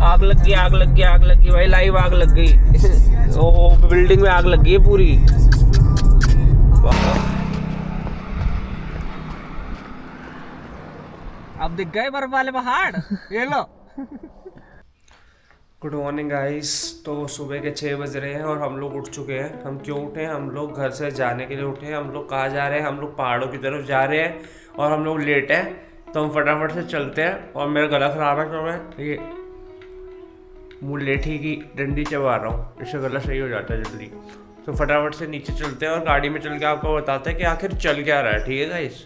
आग लग गई, आग लग गई, आग लग गई भाई, लाइव आग लग गई। ओ बिल्डिंग में आग लग गई है पूरी। अब दिख गए बर्फ वाले पहाड़, ये लो। Good morning guys. तो सुबह के 6 बज रहे हैं और हम लोग उठ चुके हैं। हम क्यों उठे हैं? हम लोग घर से जाने के लिए उठे हैं। हम लोग कहाँ जा रहे हैं? हम लोग पहाड़ों की तरफ जा रहे हैं और हम लोग लेट हैं, तो हम फटाफट से चलते हैं। और मेरा गला खराब है तो मैं ये मुलेठी की डंडी चबा रहा हूँ, इससे गला सही हो जाता है जल्दी। तो फटाफट से नीचे चलते हैं और गाड़ी में चल के आपको बताते हैं कि आखिर चल क्या रहा है। ठीक है गाइस?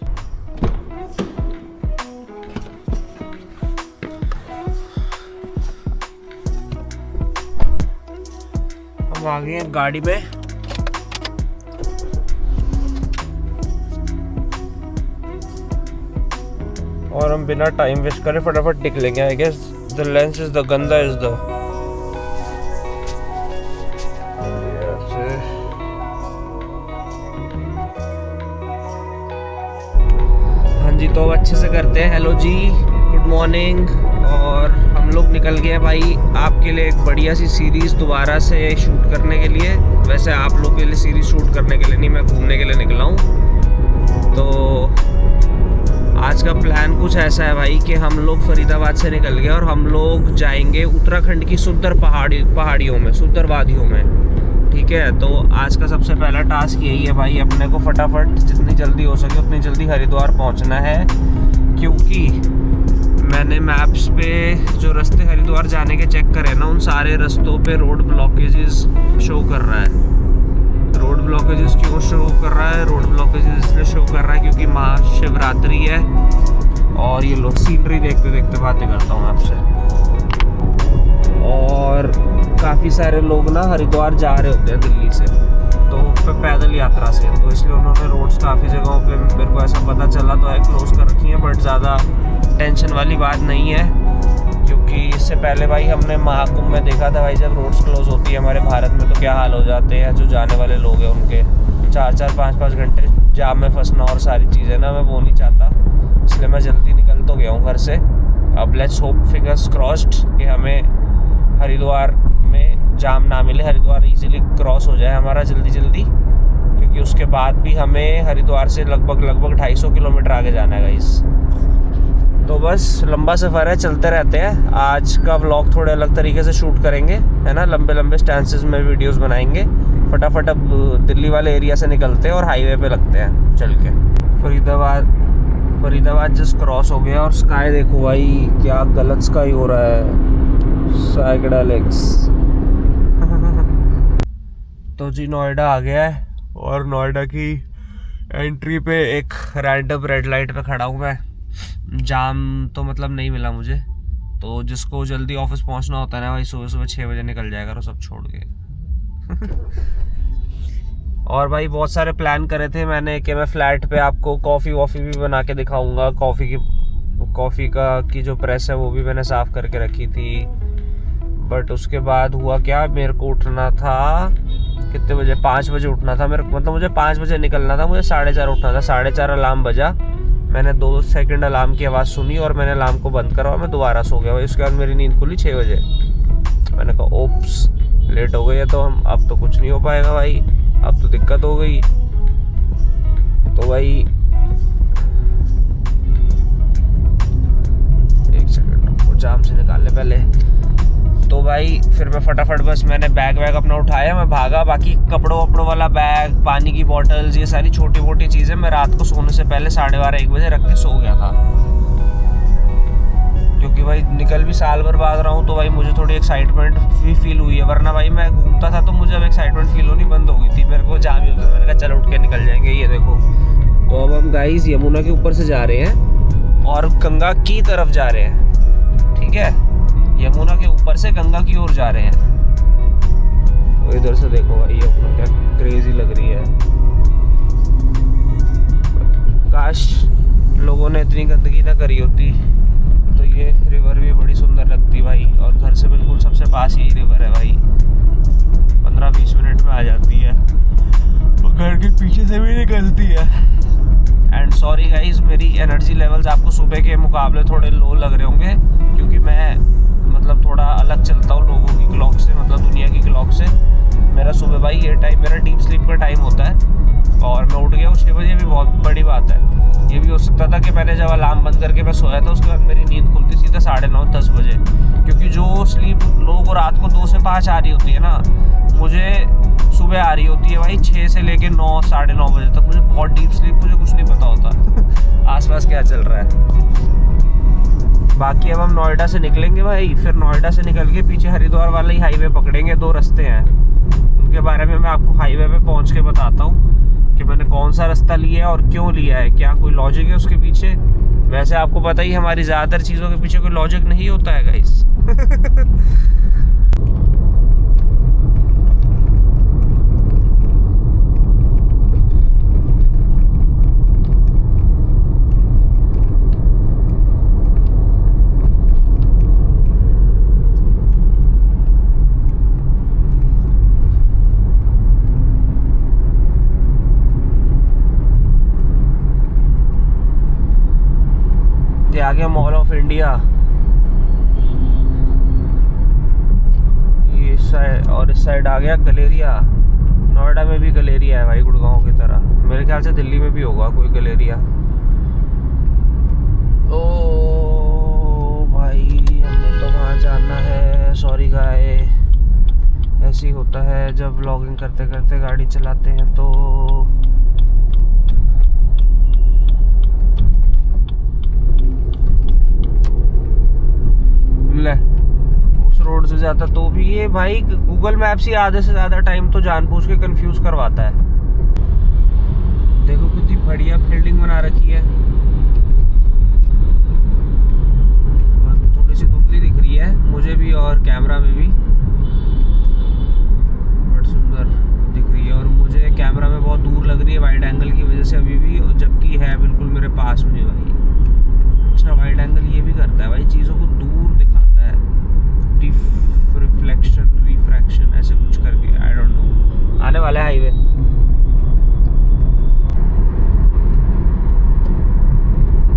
हम आ गए हैं गाड़ी में। और हम बिना टाइम वेस्ट करे फटाफट निकलेंगे। I guess the lens is the गंदा इज द हाँ जी, तो अच्छे से करते हैं। हेलो जी, गुड मॉर्निंग। और हम लोग निकल गए हैं भाई आपके लिए एक बढ़िया सी सीरीज़ दोबारा से शूट करने के लिए। वैसे आप लोग के लिए सीरीज़ शूट करने के लिए नहीं, मैं घूमने के लिए निकला हूँ। तो आज का प्लान कुछ ऐसा है भाई कि हम लोग फरीदाबाद से निकल गए और हम लोग जाएंगे उत्तराखंड की सुंदर पहाड़ियों में, सुंदर वादियों में। ठीक है, तो आज का सबसे पहला टास्क यही है भाई, अपने को फटाफट जितनी जल्दी हो सके उतनी जल्दी हरिद्वार पहुंचना है। क्योंकि मैंने मैप्स पे जो रास्ते हरिद्वार जाने के चेक करे ना, उन सारे रास्तों पे रोड ब्लॉकेजेस शो कर रहा है। रोड ब्लॉकेजेस क्यों शो कर रहा है? रोड ब्लॉकेजेस इसलिए शो कर रहा है क्योंकि महाशिवरात्रि है। और ये लोग सीनरी देखते देखते बातें करता हूँ आपसे। और काफ़ी सारे लोग ना हरिद्वार जा रहे होते हैं दिल्ली से, तो पैदल यात्रा से, तो इसलिए उन्होंने रोड्स काफ़ी जगहों पे मेरे को ऐसा पता चला तो है क्लोज कर रखी है। बट ज़्यादा टेंशन वाली बात नहीं है, क्योंकि इससे पहले भाई हमने महाकुंभ में देखा था भाई, जब रोड्स क्लोज होती है हमारे भारत में तो क्या हाल हो जाते हैं। जो जाने वाले लोग हैं उनके 4-4, 5-5 घंटे जाम में फंसना और सारी चीज़ें ना, मैं वो नहीं चाहता। इसलिए मैं जल्दी निकल तो गया हूँ घर से। अब लेट्स होप, फिंगर्स क्रॉस्ड, कि हमें हरिद्वार में जाम ना मिले, हरिद्वार इजीली क्रॉस हो जाए हमारा जल्दी जल्दी। क्योंकि उसके बाद भी हमें हरिद्वार से लगभग 250 किलोमीटर आगे जाना है गाइस। तो बस लंबा सफ़र है, चलते रहते हैं। आज का व्लॉग थोड़े अलग तरीके से शूट करेंगे, है ना, लंबे लंबे स्टैंसेस में वीडियोस बनाएंगे। फटाफट अब दिल्ली वाले एरिया से निकलते हैं और हाईवे पे लगते हैं चल के। फरीदाबाद जस्ट क्रॉस हो गया और स्काई देखो भाई, क्या गलत स्काई हो रहा है, साइकेडेलिक्स। तो जी नोएडा आ गया है और नोएडा की एंट्री पे एक रैंडम रेड लाइट पे खड़ा हूँ मैं। जाम तो मतलब नहीं मिला मुझे, तो जिसको जल्दी ऑफिस पहुँचना होता है ना भाई, सुबह सुबह 6 बजे निकल जाएगा वो सब छोड़ के। और भाई बहुत सारे प्लान करे थे मैंने कि मैं फ्लैट पे आपको कॉफ़ी भी बना के दिखाऊंगा। कॉफ़ी की जो प्रेस है वो भी मैंने साफ़ करके रखी थी। बट उसके बाद हुआ क्या, मेरे को उठना था कितने बजे, 5 बजे उठना था मेरे, मतलब मुझे 5 बजे निकलना था, मुझे 4:30 उठना था। 4:30 अलार्म बजा, मैंने 2 सेकंड अलार्म की आवाज़ सुनी और मैंने अलार्म को बंद करा और मैं दोबारा सो गया भाई। उसके बाद मेरी नींद खुली 6 बजे। मैंने कहा ओप्स, लेट हो गई है तो हम अब तो कुछ नहीं हो पाएगा भाई, अब तो दिक्कत हो गई। तो भाई एक सेकंड रुको, जाम से निकाल ले पहले। तो भाई फिर मैं फटाफट बस मैंने बैग अपना उठाया, मैं भागा। बाकी कपड़ों वाला बैग, पानी की बॉटल्स, ये सारी छोटी मोटी चीज़ें मैं रात को सोने से पहले 12:30-1 बजे रख के सो गया था। क्योंकि भाई निकल भी साल भर बाद रहा हूँ तो भाई मुझे थोड़ी एक्साइटमेंट भी फील हुई है। वरना भाई मैं घूमता था तो मुझे अब एक्साइटमेंट फील होनी बंद हो गई थी, मेरे को जाम ही होता। मैंने कहा चलो उठ के निकल जाएंगे। ये देखो, तो अब हम गाइस यमुना के ऊपर से जा रहे हैं और गंगा की तरफ जा रहे हैं। ठीक है, यमुना के ऊपर से गंगा की ओर जा रहे हैं। तो इधर से देखो भाई यमुना क्या क्रेजी लग रही है। काश लोगों ने इतनी गंदगी ना करी होती तो ये रिवर भी बड़ी सुंदर लगती भाई। और घर से बिल्कुल सबसे पास यही रिवर है भाई, 15-20 मिनट में आ जाती है और घर के पीछे से भी निकलती है। एंड सॉरी गाइज, मेरी एनर्जी लेवल्स आपको सुबह के मुकाबले थोड़े लो लग रहे होंगे, क्योंकि मैं मतलब थोड़ा अलग टाइम होता है और मैं उठ गया हूँ 6 बजे, भी बहुत बड़ी बात है। ये भी हो सकता था कि मैंने जब अलार्म बंद करके मैं सोया था उसके बाद मेरी नींद खुलती सीधा 9:30-10 बजे, क्योंकि जो स्लीप लोगों को रात को 2 से 5 आ रही होती है ना, मुझे सुबह आ रही होती है भाई 6 से लेके 9 9:30 बजे तक। मुझे बहुत डीप स्लीप, मुझे कुछ नहीं पता होता आसपास क्या चल रहा है। बाकी अब हम नोएडा से निकलेंगे भाई, फिर नोएडा से निकल के पीछे हरिद्वार वाला ही हाईवे पकड़ेंगे। 2 रास्ते हैं, उनके बारे में मैं आपको हाईवे पे पहुंच के बताता हूँ कि मैंने कौन सा रास्ता लिया है और क्यों लिया है, क्या कोई लॉजिक है उसके पीछे। वैसे आपको पता ही हमारी ज़्यादातर चीज़ों के पीछे कोई लॉजिक नहीं होता है गाइस। ये आ गया मॉल ऑफ इंडिया, ये साइड, और इस साइड आ गया गलेरिया। नोएडा में भी गलेरिया है भाई, गुड़गांव की तरह। मेरे ख्याल से दिल्ली में भी होगा कोई गलेरिया। ओ भाई हमें तो वहाँ जाना है, सॉरी गाय। ऐसे ही होता है जब व्लॉगिंग करते करते गाड़ी चलाते हैं तो। ले उस रोड से जाता तो भी ये भाई गूगल मैप्स ही आधे से ज़्यादा टाइम तो जानबूझ के कंफ्यूज करवाता है। देखो कितनी बढ़िया बिल्डिंग बना रखी है, थोड़ी सी धुंधली दिख रही है मुझे भी और कैमरा में भी, बट सुंदर दिख रही है। और मुझे कैमरा में बहुत दूर लग रही है वाइड एंगल की वजह से अभी भी, जबकि है बिल्कुल मेरे पास में भाई। अच्छा वाइड एंगल ये भी करता है भाई, चीज़ों को दूर दिखाता है, रिफ्रैक्शन ऐसे कुछ करके, आई डोंट नो। आने वाला है हाईवे।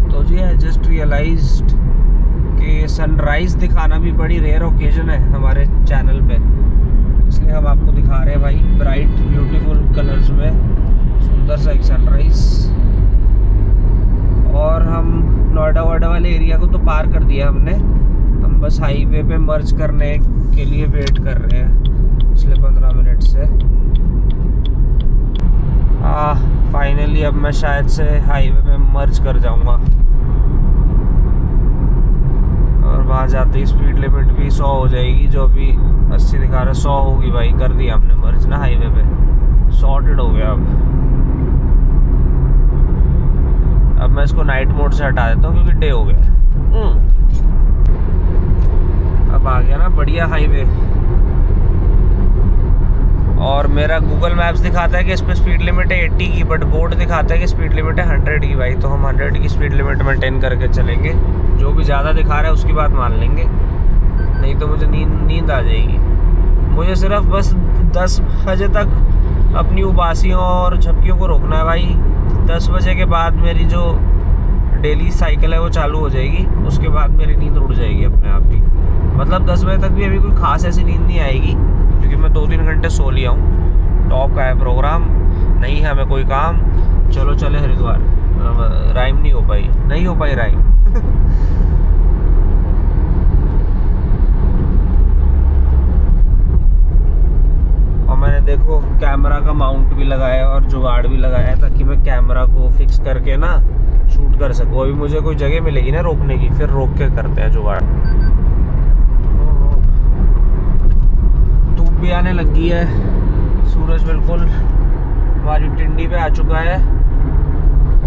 तो जी आई जस्ट रियलाइज्ड कि सनराइज दिखाना भी बड़ी रेयर ओकेजन है हमारे चैनल पे, इसलिए हम आपको दिखा रहे हैं भाई ब्राइट ब्यूटीफुल कलर्स में सुंदर सा एक सनराइज। और हम नोएडा वाले एरिया को तो पार कर दिया हमने, हम बस हाईवे पे मर्ज करने के लिए वेट कर रहे हैं पिछले 15 मिनट से। फाइनली अब मैं शायद से हाईवे पे मर्ज कर जाऊंगा और वहाँ जाते ही स्पीड लिमिट भी 100 हो जाएगी, जो अभी 80 दिखा रहा है 100 होगी भाई। कर दिया हमने मर्ज ना हाईवे पे, सॉर्टेड हो गया। अब मैं इसको नाइट मोड से हटा देता हूँ क्योंकि डे हो गया। अब आ गया ना बढ़िया हाईवे। और मेरा गूगल मैप्स दिखाता है कि इस पर स्पीड लिमिट है 80 की, बट बोर्ड दिखाता है कि स्पीड लिमिट है 100 की भाई। तो हम 100 की स्पीड लिमिट मेंटेन करके चलेंगे, जो भी ज़्यादा दिखा रहा है उसकी बात मान लेंगे, नहीं तो मुझे नींद आ जाएगी। मुझे सिर्फ बस 10 बजे तक अपनी उबासियों और झपकियों को रोकना है भाई। 10 बजे के बाद मेरी जो डेली साइकिल है वो चालू हो जाएगी, उसके बाद मेरी नींद उड़ जाएगी अपने आप ही। मतलब 10 बजे तक भी अभी कोई खास ऐसी नींद नहीं आएगी, क्योंकि मैं 2-3 घंटे सो लिया हूँ। टॉप का है प्रोग्राम, नहीं है हमें कोई काम, चलो चले हरिद्वार। राइम नहीं हो पाई राइम। और मैंने देखो कैमरा का माउंट भी लगाया और जुगाड़ भी लगाया ताकि मैं कैमरा को फिक्स करके ना शूट कर सकूँ। अभी मुझे कोई जगह मिलेगी ना रोकने की, फिर रोक के करते हैं जुगाड़। धूप भी आने लगी है, सूरज बिल्कुल हमारी टिंडी पे आ चुका है।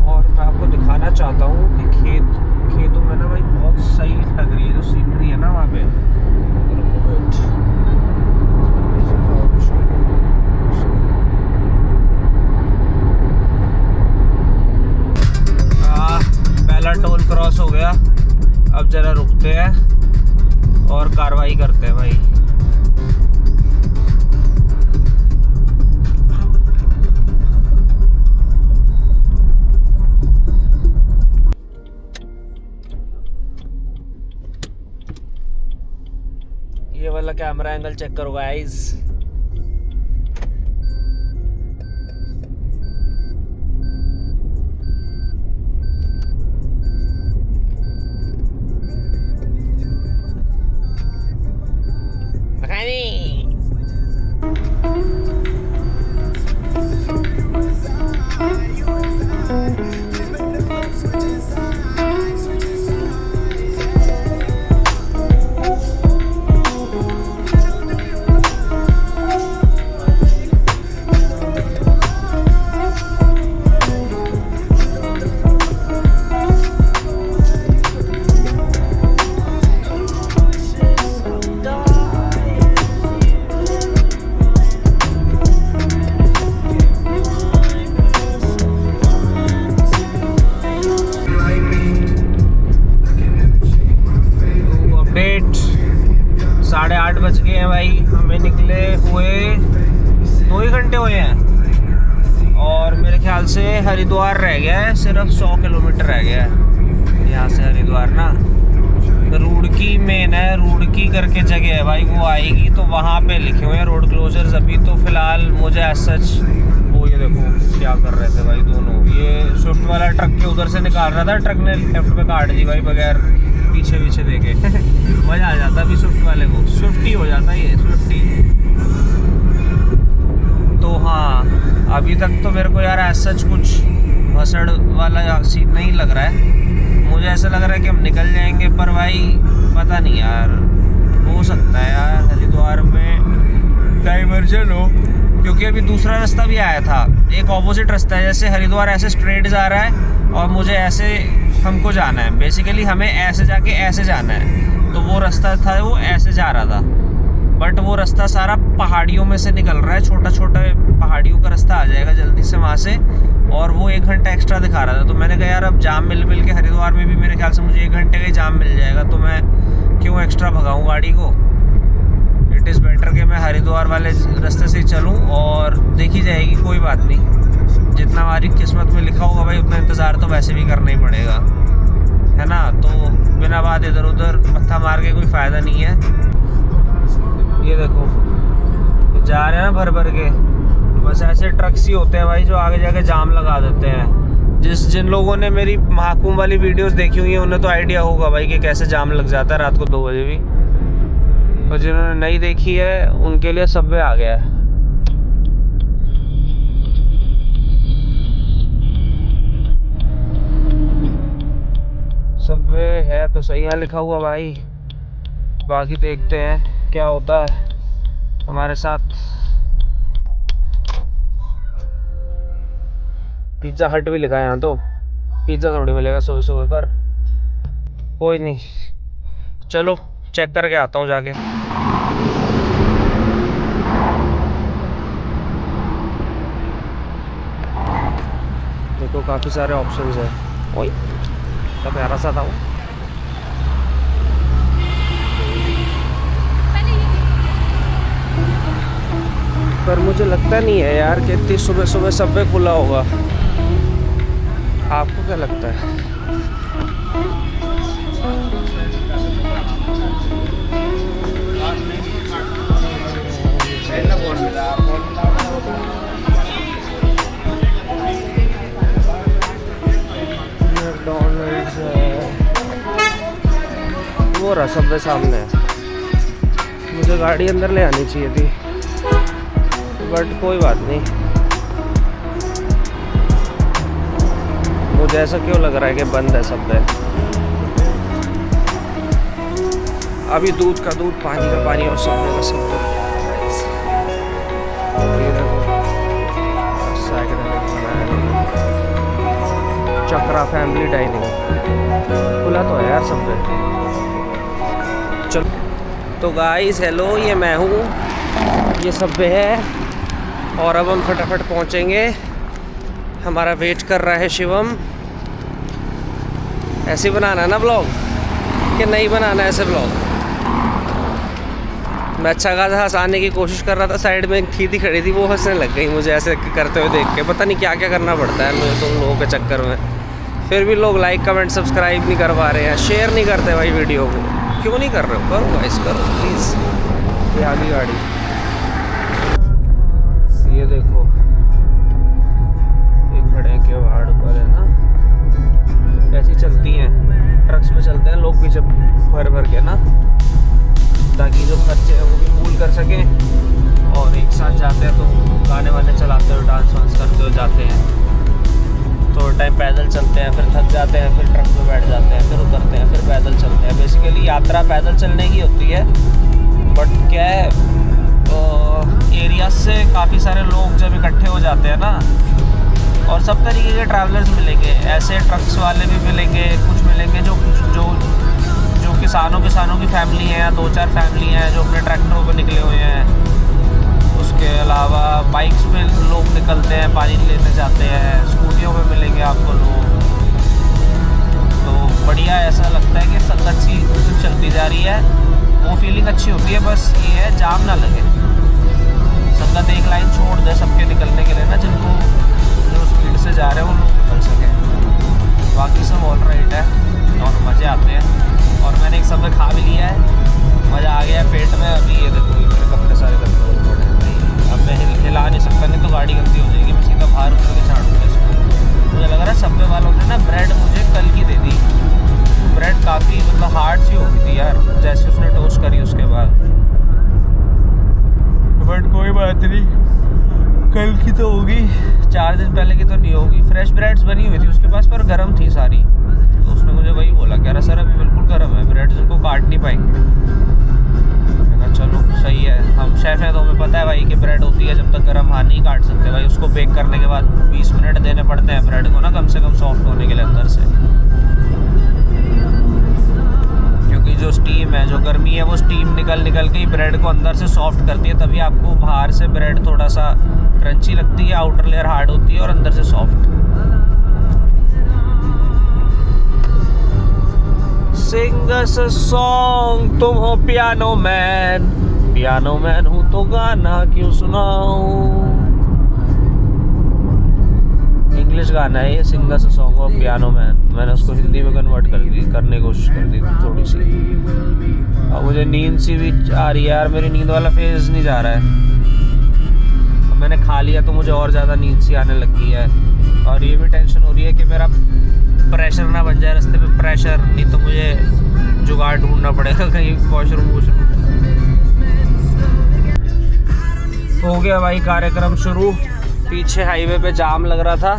और मैं आपको दिखाना चाहता हूँ कि खेतों में ना भाई बहुत सही लग रही है जो सीनरी है ना वहाँ पे। पहला टोल क्रॉस हो गया, अब जरा रुकते हैं और कार्रवाई करते हैं भाई। ये वाला कैमरा एंगल चेक करो गाइस। 8 बज गए हैं भाई, हमें निकले हुए 2 ही घंटे हुए हैं और मेरे ख्याल से हरिद्वार रह गया है, सिर्फ 100 किलोमीटर रह गया है यहाँ से हरिद्वार ना। रुड़की मेन है, रुड़की करके जगह है भाई, वो आएगी तो वहाँ पे लिखे हुए हैं रोड क्लोजर्स। अभी तो फ़िलहाल मुझे एज सच, वो ये देखो क्या कर रहे थे भाई दोनों, ये स्विफ्ट वाला ट्रक के उधर से निकाल रहा था, ट्रक ने लेफ्ट पे काट दी भाई बगैर पीछे पीछे देखे। मज़ा आ जाता अभी स्विफ्ट वाले को, स्विफ्ट ही हो जाता ये, स्विफ्ट ही। तो हाँ, अभी तक तो मेरे को यार एज सच कुछ भसड़ वाला सीन नहीं लग रहा है। मुझे ऐसा लग रहा है कि हम निकल जाएंगे, पर भाई पता नहीं यार, हो सकता है यार हरिद्वार में डाइवर्जन हो, क्योंकि अभी दूसरा रास्ता भी आया था, एक ऑपोजिट रास्ता है। जैसे हरिद्वार ऐसे स्ट्रेट जा रहा है और मुझे ऐसे हमको जाना है, बेसिकली हमें ऐसे जाके ऐसे जाना है, तो वो रास्ता था वो ऐसे जा रहा था, बट वो रास्ता सारा पहाड़ियों में से निकल रहा है, छोटा छोटा पहाड़ियों का रास्ता आ जाएगा जल्दी से वहाँ से, और वो 1 घंटा एक्स्ट्रा दिखा रहा था। तो मैंने कहा यार अब जाम मिल के हरिद्वार में भी मेरे ख्याल से मुझे 1 घंटे का ही जाम मिल जाएगा, तो मैं क्यों एक्स्ट्रा भगाऊँ गाड़ी को। इट इज़ बेटर कि मैं हरिद्वार वाले रास्ते से ही चलूँ और देखी जाएगी, कोई बात नहीं, जितना हमारी किस्मत में लिखा होगा भाई उतना इंतज़ार तो वैसे भी करना ही पड़ेगा, है ना। तो बिना बात इधर उधर मत्था मार के कोई फ़ायदा नहीं है। ये देखो जा रहे हैं भर भर के, बस ऐसे ट्रक्स ही होते हैं भाई जो आगे जाके जाम लगा देते हैं। जिन लोगों ने मेरी महाकुंभ वाली वीडियोस देखी हुई हैं उन्हें तो आइडिया होगा भाई कि कैसे जाम लग जाता है रात को 2 बजे भी, और जिन्होंने नहीं देखी है उनके लिए सबवे आ गया है। सबवे है तो सही है लिखा हुआ भाई, बाकी देखते हैं क्या होता है हमारे साथ। पिज़्ज़ा हट भी लिखा है यहाँ, तो पिज़्ज़ा थोड़ी मिलेगा सुबह सुबह पर, कोई नहीं, चलो चेक करके आता हूँ जाके। देखो काफ़ी सारे ऑप्शंस हैं, ओए तो प्यारा सा था वो। पर मुझे लगता नहीं है यार कि इतनी सुबह सुबह सबवे खुला होगा, आपको क्या लगता है? मैकडॉनल्ड्स वो रहा सबवे सामने है, मुझे गाड़ी अंदर ले आनी चाहिए थी, बट कोई बात नहीं। मुझे ऐसा क्यों लग रहा है कि बंद है सबवे। अभी दूध का दूध, पानी का पानी और सबवे का सबवे। ये देखो चक्रा फैमिली डाइनिंग खुला तो है यार सबवे। चलो तो गाइस हेलो, ये मैं हूँ, ये सबवे है और अब हम फटाफट पहुँचेंगे। हमारा वेट कर रहा है शिवम। ऐसे बनाना है ना ब्लॉग कि नहीं बनाना है ऐसे ब्लॉग? मैं अच्छा खासा हंसाने की कोशिश कर रहा था, साइड में एक थी खड़ी थी, वो हंसने लग गई मुझे ऐसे करते हुए देख के। पता नहीं क्या क्या करना पड़ता है मुझे तुम लोगों के चक्कर में, फिर भी लोग लाइक कमेंट सब्सक्राइब नहीं कर पा रहे हैं, शेयर नहीं करते भाई वीडियो को। क्यों नहीं कर रहे हो? करो गाइस करो प्लीज़। ये आगे गाड़ी, ये देखो एक बड़े के पहाड़ पर है ना, ऐसी चलती हैं, ट्रक्स में चलते हैं लोग पीछे भर भर के ना, ताकि जो खर्चे हैं वो भी पूल कर सकें, और एक साथ जाते हैं तो गाने वाने चलाते हुए डांस वांस करते हुए जाते हैं। थोड़ा टाइम पैदल चलते हैं, फिर थक जाते हैं, फिर ट्रक में बैठ जाते हैं, फिर उतरते हैं, फिर पैदल चलते हैं। बेसिकली यात्रा पैदल चलने की होती है, बट क्या है एरिया से काफ़ी सारे लोग जब इकट्ठे हो जाते हैं ना, और सब तरीके के ट्रैवलर्स मिलेंगे, ऐसे ट्रक्स वाले भी मिलेंगे, कुछ मिलेंगे जो किसानों की फैमिली है, या 2-4 फैमिली हैं जो अपने ट्रैक्टरों पर निकले हुए हैं। उसके अलावा बाइक्स पे लोग निकलते हैं, पानी लेने जाते हैं, स्कूटियों पे मिलेंगे आपको लोग। तो बढ़िया ऐसा लगता है कि संगत सी चलती जा रही है, वो फीलिंग अच्छी होती है। बस ये है जाम ना लगे, संगत एक लाइन छोड़ दे सबके निकलने के लिए ना, जिनको जो स्पीड से जा रहे हैं वो लोग निकल सकें। बाकी सब ऑल राइट है और मज़े आते हैं। और मैंने एक समय खा भी लिया है, मज़ा आ गया पेट में। अभी ये देखो मेरे कपड़े सारे कंट्रोल पड़े हैं। अब मैं हिला नहीं सकता, नहीं तो गाड़ी गंदी हो जाएगी। मैं सीधा बाहर उतर के झाड़ूंगा इसको। मुझे लग रहा है सबवे वालों ने ना ब्रेड मुझे कल की दे दी। ब्रेड काफ़ी मतलब हार्ड सी हो गई थी यार, जैसे उसने टोस्ट करी उसके बाद। बट कोई बात नहीं, कल की तो होगी, 4 दिन पहले की तो नहीं होगी। फ्रेश ब्रेड्स बनी हुई थी उसके पास, पर गर्म थी सारी। तो उसने मुझे वही बोला, कह रहा सर अभी बिल्कुल गर्म है, ब्रेड्स उनको काट नहीं पाएंगे। मैंने कहा चलो सही है, हम शेफ़ हैं तो हमें पता है भाई कि ब्रेड होती है जब तक गर्म हाथ नहीं काट सकते भाई। उसको बेक करने के बाद 20 मिनट देने पड़ते हैं ब्रेड को ना, कम से कम सॉफ्ट होने के लिए अंदर से। क्योंकि जो स्टीम है, जो गर्मी है, वो स्टीम निकल के ही ब्रेड को अंदर से सॉफ्ट करती है। तभी आपको बाहर से ब्रेड थोड़ा सा क्रंची लगती है, आउटर लेयर हार्ड होती है और अंदर से soft. Singh us a song, तुम हो पियानो मैन हूँ तो गाना क्यों सुनाऊं। इंग्लिश गाना है ये, sing us a song of piano man. मैंने उसको हिंदी में कन्वर्ट करने की कोशिश कर दी थोड़ी सी। अब मुझे नींद सी भी आ रही है यार, मेरी नींद वाला फेज नहीं जा रहा है। अब मैंने खा लिया तो मुझे और ज़्यादा नींद सी आने लगी है। और ये भी टेंशन हो रही है कि मेरा प्रेशर ना बन जाए रास्ते पे प्रेशर, नहीं तो मुझे जुगाड़ ढूंढना पड़ेगा कहीं वॉशरूम। हो गया भाई कार्यक्रम शुरू। पीछे हाईवे पे जाम लग रहा था,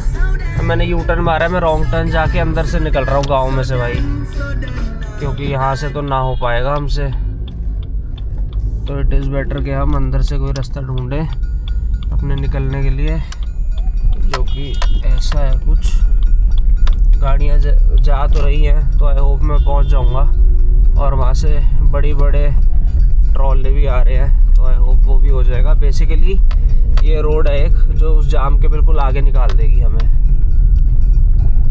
तो मैंने यू टर्न मारा। मैं रॉन्ग टर्न जाके अंदर से निकल रहा हूँ गाँव में से भाई, क्योंकि यहाँ से तो ना हो पाएगा हमसे। तो इट इज़ बेटर कि हम अंदर से कोई रास्ता ढूंढें अपने निकलने के लिए, जो कि ऐसा है कुछ। गाड़ियाँ जा तो रही हैं, तो आई होप मैं पहुँच जाऊँगा। और वहाँ से बड़े ट्रॉले भी आ रहे हैं, तो आई होप वो भी हो जाएगा। बेसिकली ये रोड है एक जो उस जाम के बिल्कुल आगे निकाल देगी हमें।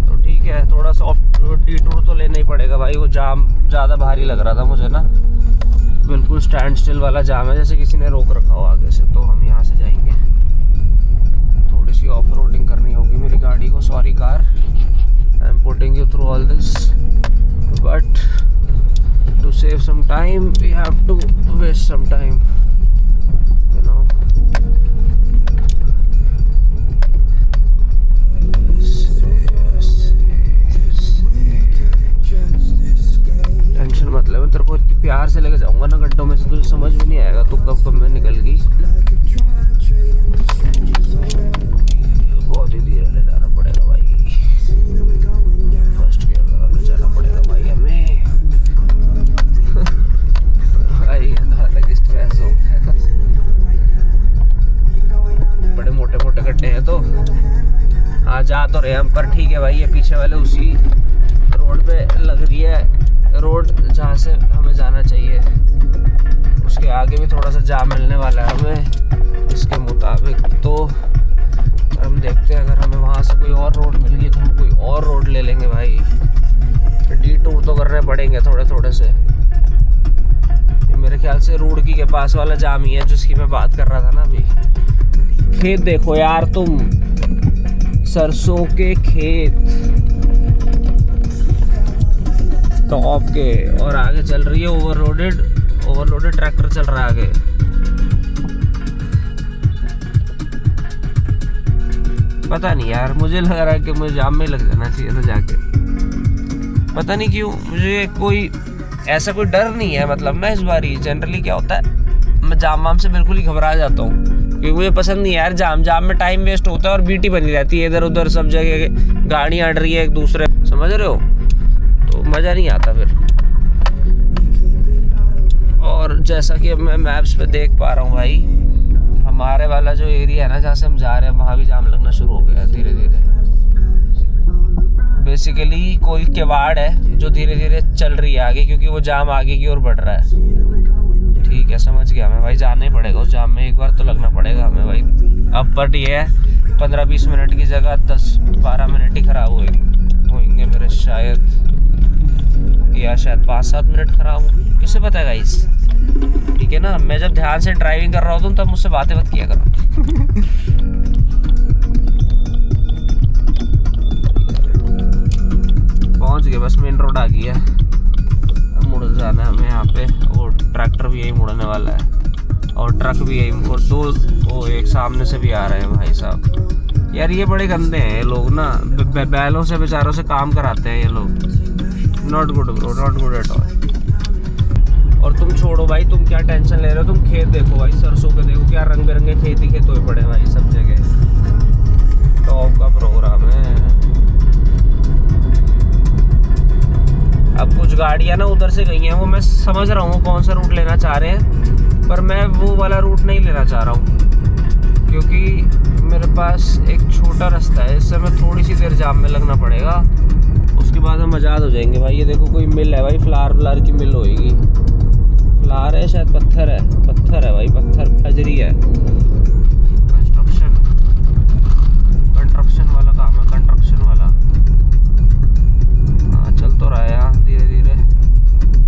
तो ठीक है, थोड़ा सॉफ्ट डिटूर तो लेना ही पड़ेगा भाई। वो जाम ज़्यादा भारी लग रहा था मुझे ना, बिल्कुल स्टैंड स्टिल वाला जाम है, जैसे किसी ने रोक रखा हो आगे से। तो हम यहाँ से जाएंगे, थोड़ी सी ऑफ रोडिंग करनी होगी मेरी गाड़ी को। Sorry car, I am putting you through all this, but to save some time we have to waste some time, you know. Tension मत ले, मैं तेरे को इतनी प्यार से लेके जाऊंगा ना गड्ढों में से, तुझे समझ भी नहीं आएगा तू कब मैं निकल गई। बहुत ही धीरे ले जाना पड़ेगा भाई, फर्स्ट गियर लगा के जाना पड़ेगा भाई हमें। बड़े मोटे गड्ढे हैं तो हाँ जा तो रहे हम, पर ठीक है भाई। ये पीछे वाले उसी रोड पे लग रही है, रोड जहाँ से हमें जाना चाहिए। उसके आगे भी थोड़ा सा जाम मिलने वाला है हमें इसके मुताबिक। तो हम देखते हैं, अगर हमें वहाँ से कोई और रोड मिल गई तो हम कोई और रोड ले लेंगे भाई। डिटूर तो करने पड़ेंगे थोड़े से। मेरे ख्याल से रुड़की के पास वाला जाम ही है जिसकी मैं बात कर रहा था ना अभी। खेत देखो यार तुम, सरसों के खेत टॉप के, और आगे चल रही है ओवरलोडेड ट्रैक्टर चल रहा है आगे। पता नहीं यार, मुझे लग रहा है कि मुझे जाम में लग जाना चाहिए था जाके। पता नहीं क्यों, मुझे कोई ऐसा कोई डर नहीं है मतलब ना। इस बार ही जनरली क्या होता है, मैं जाम वाम से बिल्कुल ही घबरा जाता हूँ, क्योंकि मुझे पसंद नहीं है यार जाम में टाइम वेस्ट होता है और बीटी बनी रहती है इधर उधर सब जगह, गाड़ियाँ अड़ रही है एक दूसरे, समझ रहे हो, तो मज़ा नहीं आता फिर। और जैसा कि अब मैं मैप्स पे देख पा रहा हूँ भाई, हमारे वाला जो एरिया है ना जहाँ से हम जा रहे हैं, वहाँ भी जाम लगना शुरू हो गया है धीरे धीरे। बेसिकली कोई किवाड़ है जो धीरे धीरे चल रही है आगे, क्योंकि वो जाम आगे की ओर बढ़ रहा है। ठीक है, समझ गया मैं भाई, जाना ही पड़ेगा उस जाम में, एक बार तो लगना पड़ेगा हमें भाई। अब बट ये है 15-20 मिनट की जगह 10-12 मिनट ही ख़राब होंगे मेरे शायद। या शायद 5-7 मिनट खराब हो, किसे पता है गाइस। ठीक है ना, मैं जब ध्यान से ड्राइविंग कर रहा होता हूँ तब मुझसे बातें मत किया करो। पहुँच गए, बस मेन रोड आ गई है, मुड़ जाना है हमें यहाँ पे। वो ट्रैक्टर भी यही मुड़ने वाला है और ट्रक भी यही, और दो एक सामने से भी आ रहे हैं भाई साहब। यार ये बड़े गंदे हैं ये लोग ना, बैलों से बेचारों से काम कराते हैं ये लोग। Not good bro, not good at all. और तुम छोड़ो भाई, तुम क्या टेंशन ले रहे हो, तुम खेत देखो भाई, सरसों के देखो, क्या रंग बिरंगे खेत ही खेत हुए पड़े भाई सब जगह। टॉप का प्रोग्राम है। अब कुछ गाड़ियाँ ना उधर से गई हैं, वो मैं समझ रहा हूँ कौन सा रूट लेना चाह रहे हैं, पर मैं वो वाला रूट नहीं लेना चाह रहा हूँ, क्योंकि मेरे पास एक छोटा रास्ता है, इससे मैं थोड़ी सी देर जाम में लगना पड़ेगा, उसके बाद हम आज़ाद हो जाएंगे भाई। ये देखो कोई मिल है भाई, फ्लावर की मिल होएगी, फ्लावर है शायद, पत्थर है भाई, पत्थर फजरी है। कंस्ट्रक्शन वाला काम है, कंस्ट्रक्शन वाला। हाँ चल तो रहा है यहाँ धीरे धीरे,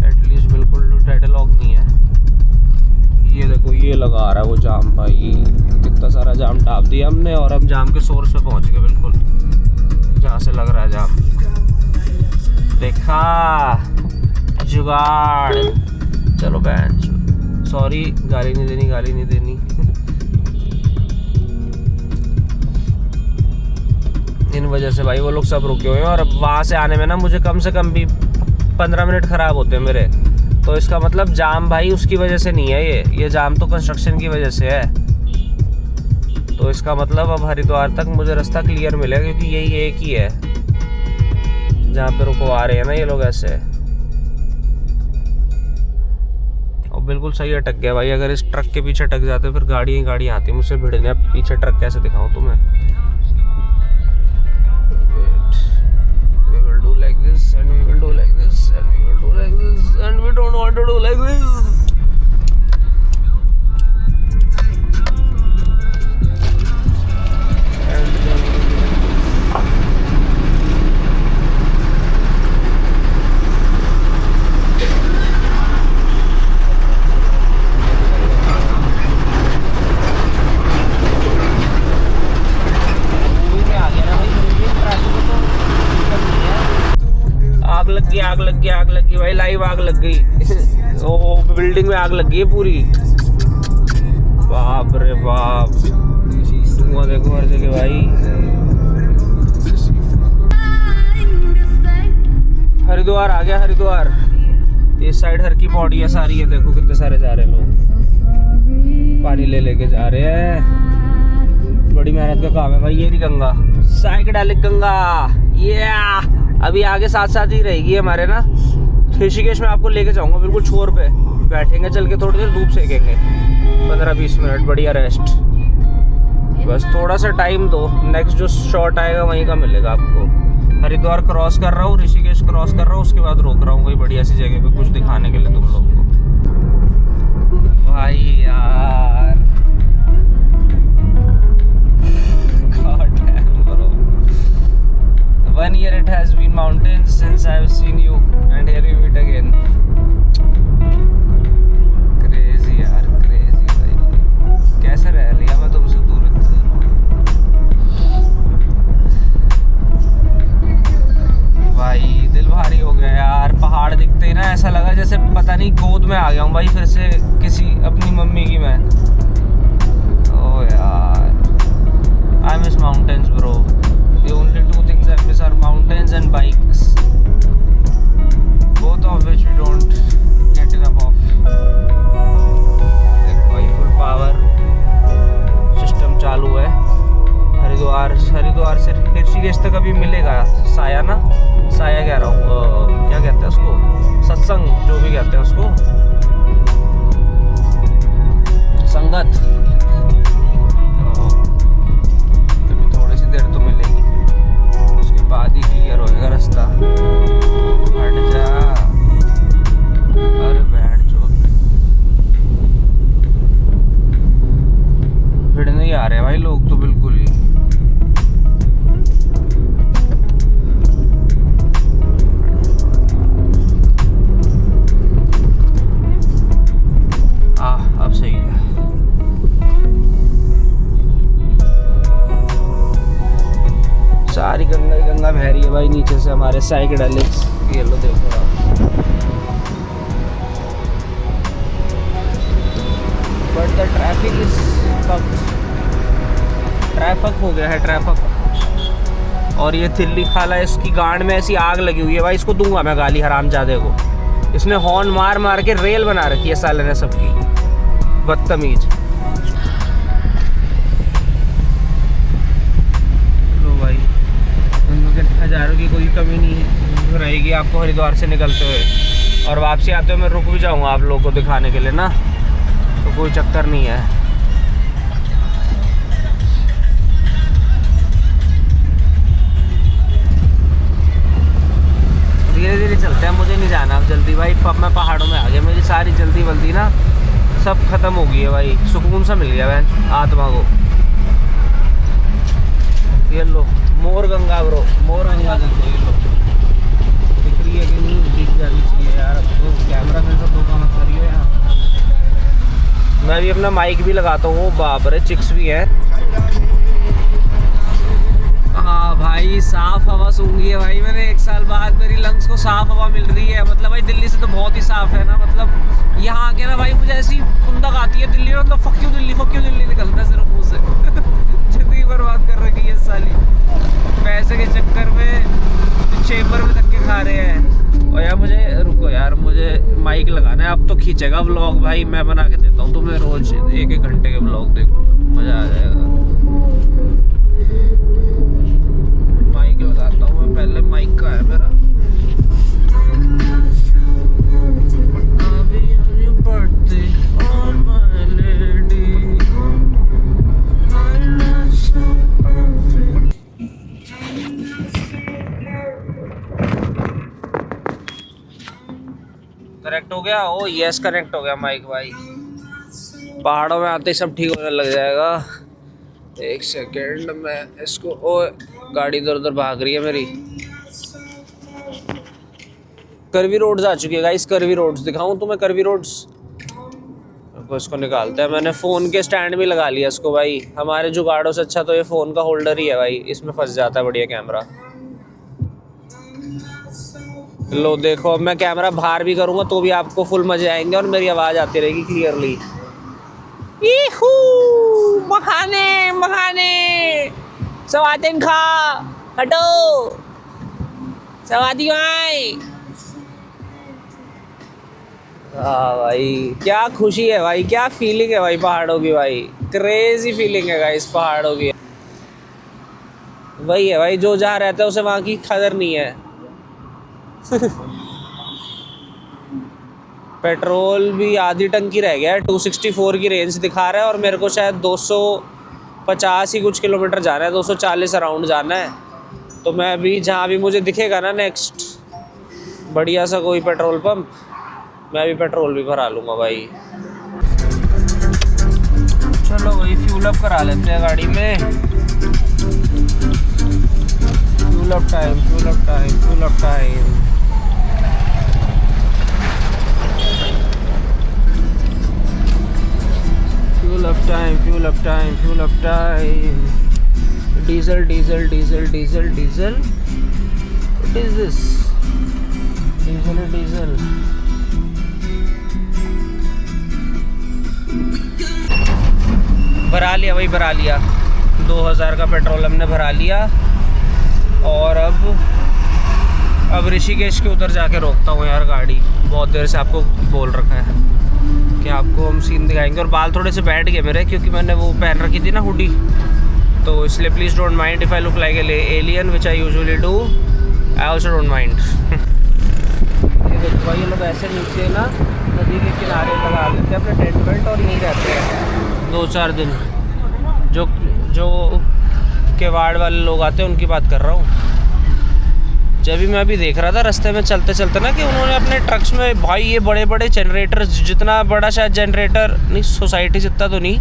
एटलीस्ट बिल्कुल डेडलॉक नहीं है। ये देखो ये लगा रहा है वो जाम भाई, कितना सारा जाम टाप दिया हमने, और हम जाम के सोर्स पे पहुंच गए बिल्कुल, जहाँ से लग रहा है जाम। देखा जुगाड़। चलो बैंच, सॉरी, गाली नहीं देनी। इन वजह से भाई वो लोग सब रुके हुए हैं, और वहाँ से आने में ना मुझे कम से कम भी 15 मिनट ख़राब होते हैं मेरे। तो इसका मतलब जाम भाई उसकी वजह से नहीं है, ये जाम तो कंस्ट्रक्शन की वजह से है। तो इसका मतलब अब हरिद्वार तक मुझे रास्ता क्लियर मिलेगा, क्योंकि यही एक ही है जहाँ पे रुकवा रहे हैं ना ये लोग ऐसे। और बिल्कुल सही अटक गया भाई, अगर इस ट्रक के पीछे अटक जाते फिर गाड़ी आती मुझसे भिड़ने। अब पीछे ट्रक कैसे दिखाऊं तुम्हें। We will do like this and we will do like this and we will do like this and we don't want to do like this. आग लग गई भाई, लाइव आग लग गई। ओ बिल्डिंग में आग लग गई है पूरी, बाप रे बाप, धुआं देखो हर जगह भाई। हरिद्वार आ गया, हरिद्वार। इस साइड हर की पौड़ी है सारी, है देखो कितने सारे जा रहे हैं लोग, पानी ले लेके जा रहे हैं। बड़ी मेहनत का काम है भाई। ये नहीं गंगा, साइकेडेलिक गंगा, ये अभी आगे साथ ही रहेगी हमारे ना। ऋषिकेश में आपको लेके जाऊंगा बिल्कुल छोर पे, बैठेंगे चल के, थोड़ी देर धूप सेकेंगे, 15-20 मिनट बढ़िया रेस्ट। बस थोड़ा सा टाइम दो, नेक्स्ट जो शॉट आएगा वहीं का मिलेगा आपको। हरिद्वार क्रॉस कर रहा हूँ, ऋषिकेश क्रॉस कर रहा हूँ, उसके बाद रोक रहा हूँ कोई बढ़िया सी जगह पे कुछ दिखाने के लिए तुम लोग को। भाई यार One year it has been mountains since I have seen you, and here we meet again. Crazy यार, crazy भाई, कैसे रह लिया मैं तुमसे दूर इतने दिनों। भाई दिल भारी हो गया यार, पहाड़ दिखते ही ना ऐसा लगा जैसे पता नहीं गोद में आ गया हूँ भाई फिर से किसी अपनी मम्मी की मैं। ओ यार, I miss mountains bro. The only two things I miss are mountains and bikes, both of which we don't get enough of. देखो भाई फुल पावर सिस्टम चालू है। हरिद्वार से ऋषिकेश तक अभी मिलेगा साया ना, साया कह रहा हूँ, क्या कहते हैं उसको, सत्संग जो भी कहते हैं उसको, संगत। तभी थोड़ी सी देर तो मिलेगी, बाद ही क्लियर होएगा रास्ता। हट जा, अरे बैठ जो, भिड़ नहीं आ रहे भाई लोग तो बिल्कुल ही। से हमारे साइकेडेलिक्स। ये लो देखो आप, but the traffic is traffic हो गया है ट्रैफिक। और ये दिल्ली खाला, इसकी गांड में ऐसी आग लगी हुई है भाई, इसको दूंगा मैं गाली हरामजादे को। इसने हॉर्न मार मार के रेल बना रखी है साले ने सबकी, बदतमीज। लो भाई, तुम लोग के हज़ारों की कोई कमी नहीं रहेगी आपको हरिद्वार से निकलते हुए। और वापसी आते हुए मैं रुक भी जाऊंगा आप लोगों को दिखाने के लिए ना, तो कोई चक्कर नहीं है। धीरे धीरे चलते हैं, मुझे नहीं जाना अब जल्दी भाई। मैं पहाड़ों में आ गया, मेरी सारी जल्दी वल्दी ना सब खत्म हो गई है भाई, सुकून सा मिल गया बहन आत्मा को। ये लो मोर गंगा ब्रो, मोर गंगा देखो, ये लो दिख रही है कि नहीं, दिख जानी चाहिए यार। अब तो कैमरा मेरे साथ धोखा मत करिए यार। मैं भी अपना माइक भी लगाता हूँ, बाप रे चिक्स भी है। हाँ भाई, साफ हवा सूंघी है भाई मैंने 1 साल बाद, मेरी लंग्स को साफ हवा मिल रही है। मतलब भाई दिल्ली से तो बहुत ही साफ है ना, मतलब यहाँ आके ना भाई मुझे ऐसी खुंदक आती है दिल्ली में, मतलब फक यू दिल्ली निकलता है सिर्फ मुँह से। जिंदगी बर्बाद कर रखी है साली, पैसे के चक्कर में चेम्बर में धक्के खा रहे हैं। और यार मुझे रुको यार, मुझे माइक लगाना है, अब तो खींचेगा व्लॉग भाई, मैं बना के देता हूँ तुम्हें रोज 1-1 घंटे के व्लॉग, देखो मज़ा आ जाएगा। माइक लगाता हूँ मैं पहले, माइक का है मेरा। कनेक्ट हो गया, ओ यस कनेक्ट हो गया माइक भाई। पहाड़ों में आते ही सब ठीक होने लग जाएगा। 1 सेकेंड में इसको, ओ गाड़ी इधर उधर भाग रही है मेरी। करवी रोड्स आ चुकी है गाइस, करवी रोड्स दिखाऊं तुम्हें, करवी रोड्स को इसको निकालते हैं। मैंने फ़ोन के स्टैंड भी लगा लिया इसको भाई, हमारे जुगाड़ों से अच्छा तो ये फ़ोन का होल्डर ही है भाई, इसमें फंस जाता है बढ़िया कैमरा। लो देखो, अब मैं कैमरा बाहर भी करूँगा तो भी आपको फुल मज़े आएंगे और मेरी आवाज़ आती रहेगी क्लियरली। ईहू मखाने मखाने सवातिन खा हटो सवादी भाई। हाँ भाई, क्या खुशी है भाई, क्या फीलिंग है भाई पहाड़ों की भाई, क्रेजी फीलिंग है गाइस पहाड़ों की। वही है भाई, जो जहाँ रहता है उसे वहाँ की कदर नहीं है। पेट्रोल भी आधी टंकी रह गया है, 264 की रेंज दिखा रहा है और मेरे को शायद 250 ही कुछ किलोमीटर जाना है, 240 अराउंड जाना है। तो मैं अभी जहाँ भी मुझे दिखेगा ना नेक्स्ट बढ़िया सा कोई पेट्रोल पंप, मैं भी पेट्रोल भी भरा लूँगा भाई। चलो भाई फ्यूल अप करा लेते हैं गाड़ी में। Fuel up time, fuel up time, fuel up time. Fuel up time, fuel up time, fuel up time. Diesel diesel diesel diesel diesel, what is this? Diesel diesel. भरा लिया भाई, भरा लिया, 2000 का पेट्रोल हमने भरा लिया। और अब ऋषिकेश के उधर जाके रोकता हूँ यार गाड़ी, बहुत देर से आपको बोल रखा है कि आपको हम सीन दिखाएंगे। और बाल थोड़े से बैठ गए मेरे, क्योंकि मैंने वो पहन रखी थी ना हुडी, तो इसलिए please don't mind if I look like a alien which I usually do, I also don't mind. ये देखो भाई, ये लोग ऐसे नीचे ना नदी के किनारे लगा देते हैं अपने टेंट बेल्ट और यहीं रहते हैं 2-4 दिन। जो केवाड़ वाले लोग आते हैं उनकी बात कर रहा हूँ। जब भी मैं अभी देख रहा था रास्ते में चलते चलते ना कि उन्होंने अपने ट्रक्स में भाई ये बड़े बड़े जनरेटर, जितना बड़ा शायद जनरेटर नहीं सोसाइटी जितना तो नहीं,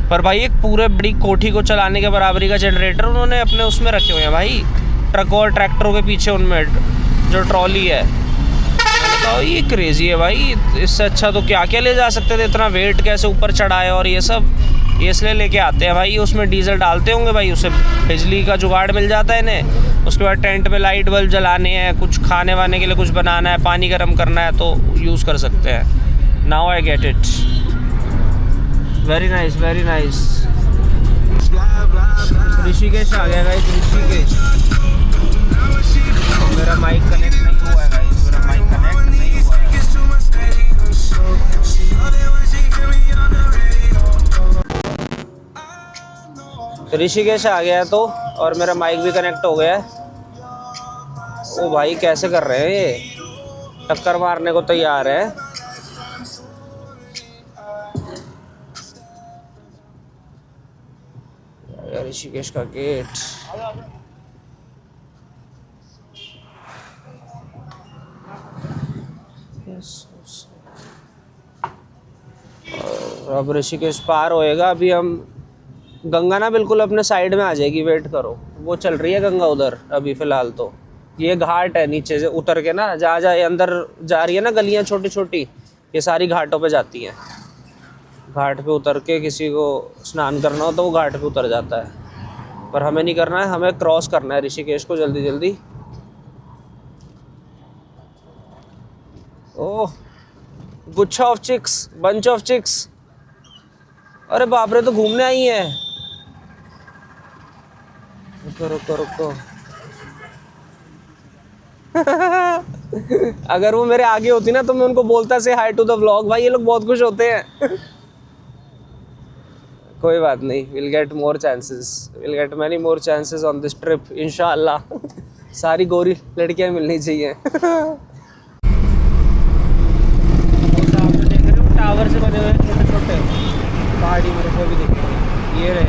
पर भाई एक पूरे बड़ी कोठी को चलाने के बराबरी का जनरेटर उन्होंने अपने उसमें रखे हुए हैं भाई, ट्रक और ट्रैक्टरों के पीछे उनमें जो ट्रॉली है। तो ये क्रेजी है भाई, इससे अच्छा तो क्या क्या ले जा सकते थे, इतना वेट कैसे ऊपर चढ़ाए और ये सब। ये इसलिए लेके आते हैं भाई, उसमें डीजल डालते होंगे भाई, उसे बिजली का जुगाड़ मिल जाता है इन्हें। उसके बाद टेंट में लाइट बल्ब जलाने हैं, कुछ खाने वाने के लिए कुछ बनाना है, पानी गर्म करना है, तो यूज़ कर सकते हैं। Now I get it. Very nice, very nice. Rishikesh आ गया गाइस, ऋषिकेश। मेरा माइक कनेक्ट नहीं हुआ है गाइस, मेरा माइक कनेक्ट नहीं हुआ है। ऋषिकेश आ गया है तो, और मेरा माइक भी कनेक्ट हो गया है। ओ भाई कैसे कर रहे हैं ये, टक्कर मारने को तैयार है। ऋषिकेश का गेट। और अब ऋषिकेश पार होएगा। अभी हम गंगा ना बिल्कुल अपने साइड में आ जाएगी, वेट करो। वो चल रही है गंगा उधर अभी फ़िलहाल तो। ये घाट है, नीचे से उतर के ना जहाँ जहाँ अंदर जा रही है ना गलियाँ छोटी छोटी, ये सारी घाटों पे जाती हैं। घाट पे उतर के किसी को स्नान करना हो तो वो घाट पे उतर जाता है, पर हमें नहीं करना है, हमें क्रॉस करना है ऋषिकेश को जल्दी जल्दी। ओह, गुच्छा of chicks, bunch of chicks. अरे बाप रे, तो घूमने आई है। रुको रुको रुको। अगर वो मेरे आगे होती ना तो मैं उनको बोलता से हाई टू द व्लॉग। भाई ये लोग बहुत खुश होते हैं। कोई बात नहीं, will get more chances, will get many more chances on this trip इंशाल्लाह। सारी गोरी लड़कियां मिलनी चाहिए। सामने देख रहे हो टावर से बने हुए छोटे छोटे पहाड़ी, मेरे को भी दिख रहे हैं। ये रहे,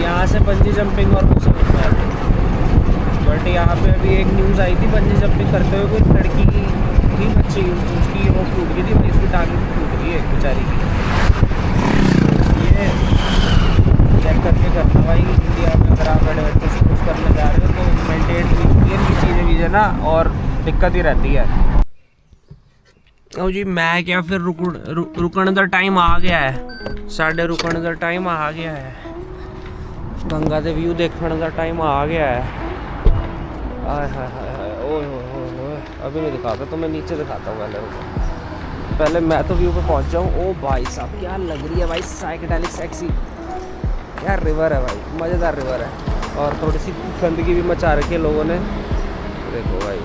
यहाँ से बंजी जंपिंग और वो सब होता है। बट यहाँ पे अभी एक न्यूज़ आई थी, बंजी जंपिंग करते हुए कोई लड़की थी, बच्ची, उसकी वो टूट गई थी भाई, उसकी टांग टूट गई है बेचारी की। ये चेक करके करना भाई, इंडिया में अगर आप बड़े बच्चे से कुछ करने जा रहे हो तो मेंटेन की चीज़ें ना, और दिक्कत ही रहती है। ओ जी, मैं क्या फिर रुकने का टाइम आ गया है, साढ़े रुकने का टाइम आ गया है। गंगा दे व्यू देखने का टाइम आ गया है। आय हाय हाय, ओए ओए, अभी नहीं दिखाता तो मैं नीचे दिखाता हूँ। पहले मैं तो व्यू पे पहुँच जाऊँ। ओ भाई साहब क्या लग रही है भाई, साइकेडेलिक सेक्सी। क्या रिवर है भाई, मज़ेदार रिवर है। और थोड़ी सी गंदगी भी मचा रखी है लोगों ने, देखो भाई।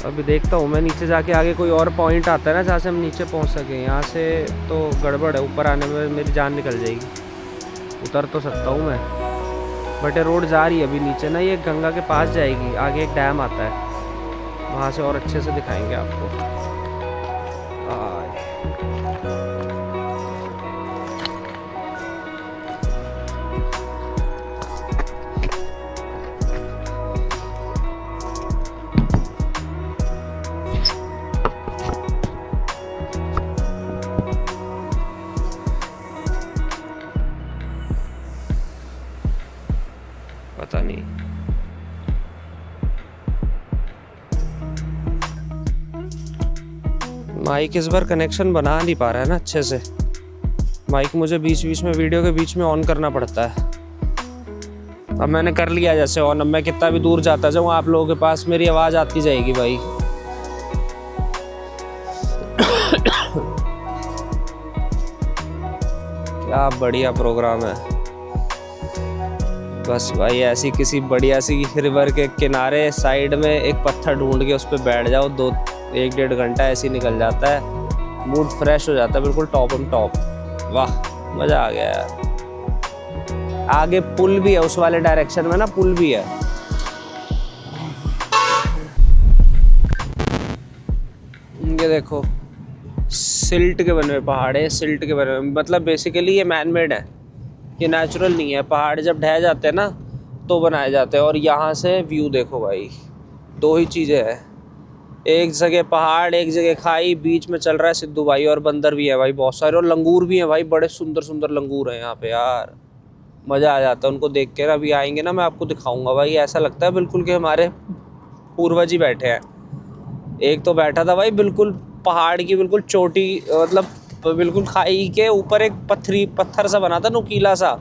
अभी देखता हूँ मैं नीचे जाके, आगे कोई और पॉइंट आता है ना जहाँ से हम नीचे पहुँच सकें। यहाँ से तो गड़बड़ है, ऊपर आने में मेरी जान निकल जाएगी। उतर तो सकता हूँ मैं, बट ये रोड जा रही है अभी नीचे ना, ये गंगा के पास जाएगी। आगे एक डैम आता है, वहाँ से और अच्छे से दिखाएंगे आपको। पता नहीं, माइक इस बार कनेक्शन बना नहीं पा रहा है ना अच्छे से। माइक मुझे बीच बीच में, वीडियो के बीच में ऑन करना पड़ता है। अब मैंने कर लिया जैसे ऑन। अब मैं कितना भी दूर जाता जाऊँ, आप लोगों के पास मेरी आवाज़ आती जाएगी भाई। क्या बढ़िया प्रोग्राम है। बस भाई ऐसी किसी बढ़िया सी रिवर के किनारे साइड में एक पत्थर ढूंढ के उस पर बैठ जाओ, 1-1.5 घंटा ऐसे ही निकल जाता है, मूड फ्रेश हो जाता है बिल्कुल टॉप एंड टॉप। वाह, मज़ा आ गया यार। आगे पुल भी है उस वाले डायरेक्शन में ना, पुल भी है। ये देखो, सिल्ट के बने हुए पहाड़ है, सिल्ट के बने हुए, मतलब बेसिकली ये मैन मेड है, ये नेचुरल नहीं है। पहाड़ जब ढह जाते हैं ना तो बनाए जाते हैं। और यहाँ से व्यू देखो भाई, 2 ही चीज़ें हैं, एक जगह पहाड़, एक जगह खाई, बीच में चल रहा है सिद्धू भाई, और बंदर भी है भाई बहुत सारे, और लंगूर भी हैं भाई, बड़े सुंदर सुंदर लंगूर हैं यहाँ पे यार। मज़ा आ जाता है उनको देख के ना। अभी आएंगे ना, मैं आपको दिखाऊंगा भाई, ऐसा लगता है बिल्कुल कि हमारे पूर्वज ही बैठे हैं। एक तो बैठा था भाई बिल्कुल पहाड़ की बिल्कुल चोटी, मतलब बिल्कुल खाई के ऊपर एक पत्थर सा बना था नुकीला सा,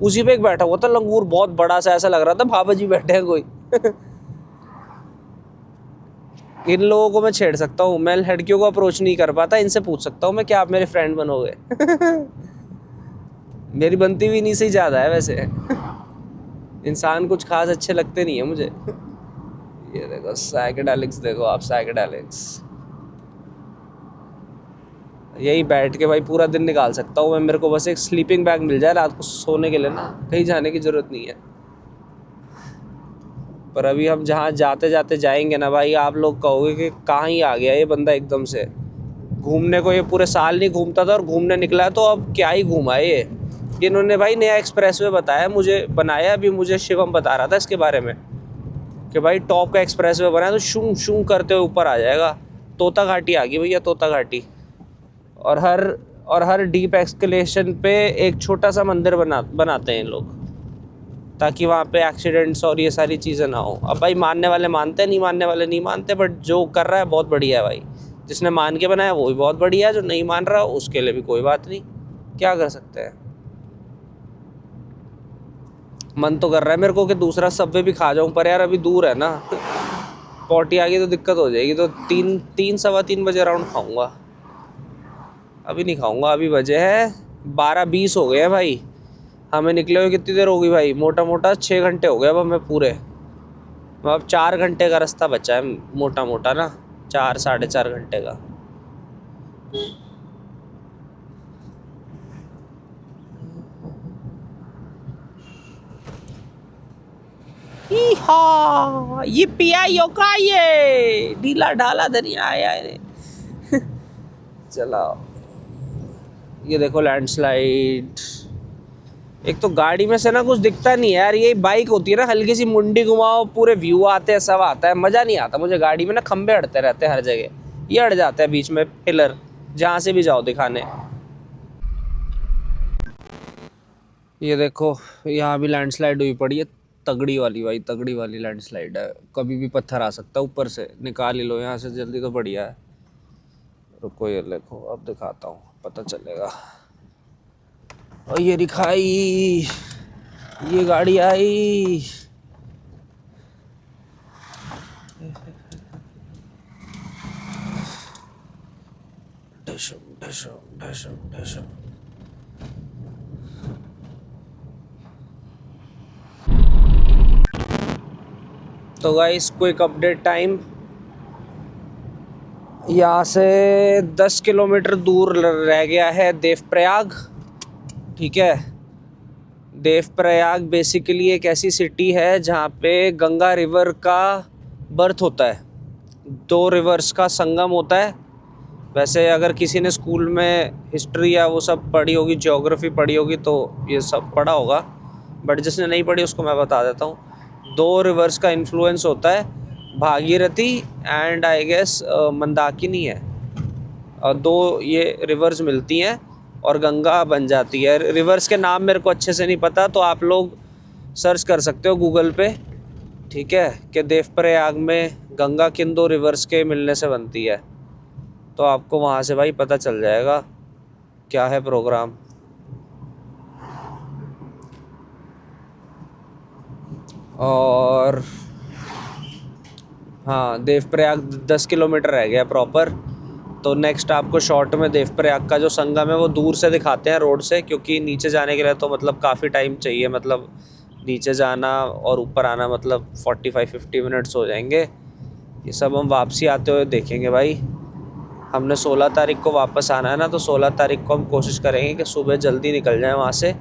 उसी पे एक बैठा हुआ था लंगूर, बहुत बड़ा सा, ऐसा लग रहा था बाबा जी बैठे हैं कोई। इन लोगों को मैं छेड़ सकता हूँ, मैं लड़कियों को अप्रोच नहीं कर पाता, इनसे पूछ सकता हूँ मैं, क्या आप मेरे फ्रेंड बनोगे? मेरी बनती भी नहीं सही ज़्यादा है वैसे। इंसान कुछ खास अच्छे लगते नहीं है मुझे। ये देखो साइकेडेलिक्स, देखो आप साइकेडेलिक्स। यही बैठ के भाई पूरा दिन निकाल सकता हूँ मैं, मेरे को बस एक स्लीपिंग बैग मिल जाए रात को सोने के लिए ना, कहीं जाने की ज़रूरत नहीं है। पर अभी हम जहाँ जाते जाते जाएंगे ना भाई, आप लोग कहोगे कि कहाँ ही आ गया ये बंदा एकदम से। घूमने को ये पूरे साल नहीं घूमता था और घूमने निकला है, तो अब क्या ही घूमा है ये। इन्होंने भाई नया एक्सप्रेसवे बताया मुझे, बनाया अभी, मुझे शिवम बता रहा था इसके बारे में कि भाई टॉप का एक्सप्रेसवे बना है तो शूं शूं करते हुए ऊपर आ जाएगा। तोता घाटी आ गई भैया, तोता घाटी। और हर डीप एक्सकलेशन पे एक छोटा सा मंदिर बनाते हैं लोग, ताकि वहाँ पे एक्सीडेंट्स और ये सारी चीज़ें ना हो। अब भाई मानने वाले मानते हैं, नहीं मानने वाले नहीं मानते, बट जो कर रहा है बहुत बढ़िया है भाई। जिसने मान के बनाया वो भी बहुत बढ़िया है, जो नहीं मान रहा उसके लिए भी कोई बात नहीं, क्या कर सकते हैं। मन तो कर रहा है मेरे को कि दूसरा सबवे भी खा जाऊँ, पर यार अभी दूर है ना, पौटी आ गई तो दिक्कत हो जाएगी, तो 3 सवा 3 बजे अराउंड खाऊंगा। अभी नहीं खाऊंगा, अभी बजे है 12:20 हो गए हैं भाई। हमें निकले हुए कितनी देर होगी भाई, मोटा मोटा 6 घंटे हो गए अब हमें पूरे। अब 4 घंटे का रास्ता बचा है मोटा मोटा ना, 4 साढ़े 4 घंटे का। ये पिया योका, ये ढीला ढाला दरिया आया है। चला, ये देखो लैंडस्लाइड। एक तो गाड़ी में से ना कुछ दिखता नहीं है यार, ये बाइक होती है ना, हल्की सी मुंडी घुमाओ पूरे व्यू आते हैं, सब आता है, मज़ा नहीं आता मुझे गाड़ी में ना। खंबे अड़ते रहते हैं हर जगह, ये अड़ जाते हैं बीच में पिलर, जहाँ से भी जाओ दिखाने। ये देखो यहाँ भी लैंडस्लाइड हुई पड़ी है, तगड़ी वाली भाई, तगड़ी वाली लैंडस्लाइड है, कभी भी पत्थर आ सकता है ऊपर से, निकाल ही लो यहाँ से जल्दी तो बढ़िया है। रुको ये देखो अब दिखाता हूँ, पता चलेगा। और ये दिखाई, ये गाड़ी आई। ढशम ढशम ढशम ढशम। तो गाइस क्विक अपडेट टाइम, यहाँ से 10 किलोमीटर दूर रह गया है देवप्रयाग। ठीक है, देवप्रयाग बेसिकली एक ऐसी सिटी है जहाँ पे गंगा रिवर का बर्थ होता है, 2 रिवर्स का संगम होता है। वैसे अगर किसी ने स्कूल में हिस्ट्री या वो सब पढ़ी होगी, ज्योग्राफी पढ़ी होगी, तो ये सब पढ़ा होगा, बट जिसने नहीं पढ़ी उसको मैं बता देता हूँ। 2 रिवर्स का इन्फ्लुएंस होता है, Bhagirathi and I guess Mandakini है, और 2 ये रिवर्स मिलती हैं और गंगा बन जाती है। रिवर्स के नाम मेरे को अच्छे से नहीं पता, तो आप लोग सर्च कर सकते हो गूगल पे, ठीक है, कि देवप्रयाग में गंगा किन 2 रिवर्स के मिलने से बनती है, तो आपको वहाँ से भाई पता चल जाएगा क्या है प्रोग्राम। और हाँ, देवप्रयाग 10 किलोमीटर रह गया प्रॉपर। तो नेक्स्ट आपको शॉर्ट में देवप्रयाग का जो संगम है वो दूर से दिखाते हैं रोड से, क्योंकि नीचे जाने के लिए तो मतलब काफ़ी टाइम चाहिए, मतलब नीचे जाना और ऊपर आना मतलब 45-50 मिनट्स हो जाएंगे। ये सब हम वापसी आते हुए देखेंगे भाई। हमने 16 तारीख को वापस आना है ना, तो 16 तारीख को हम कोशिश करेंगे कि सुबह जल्दी निकल जाएं वहाँ से,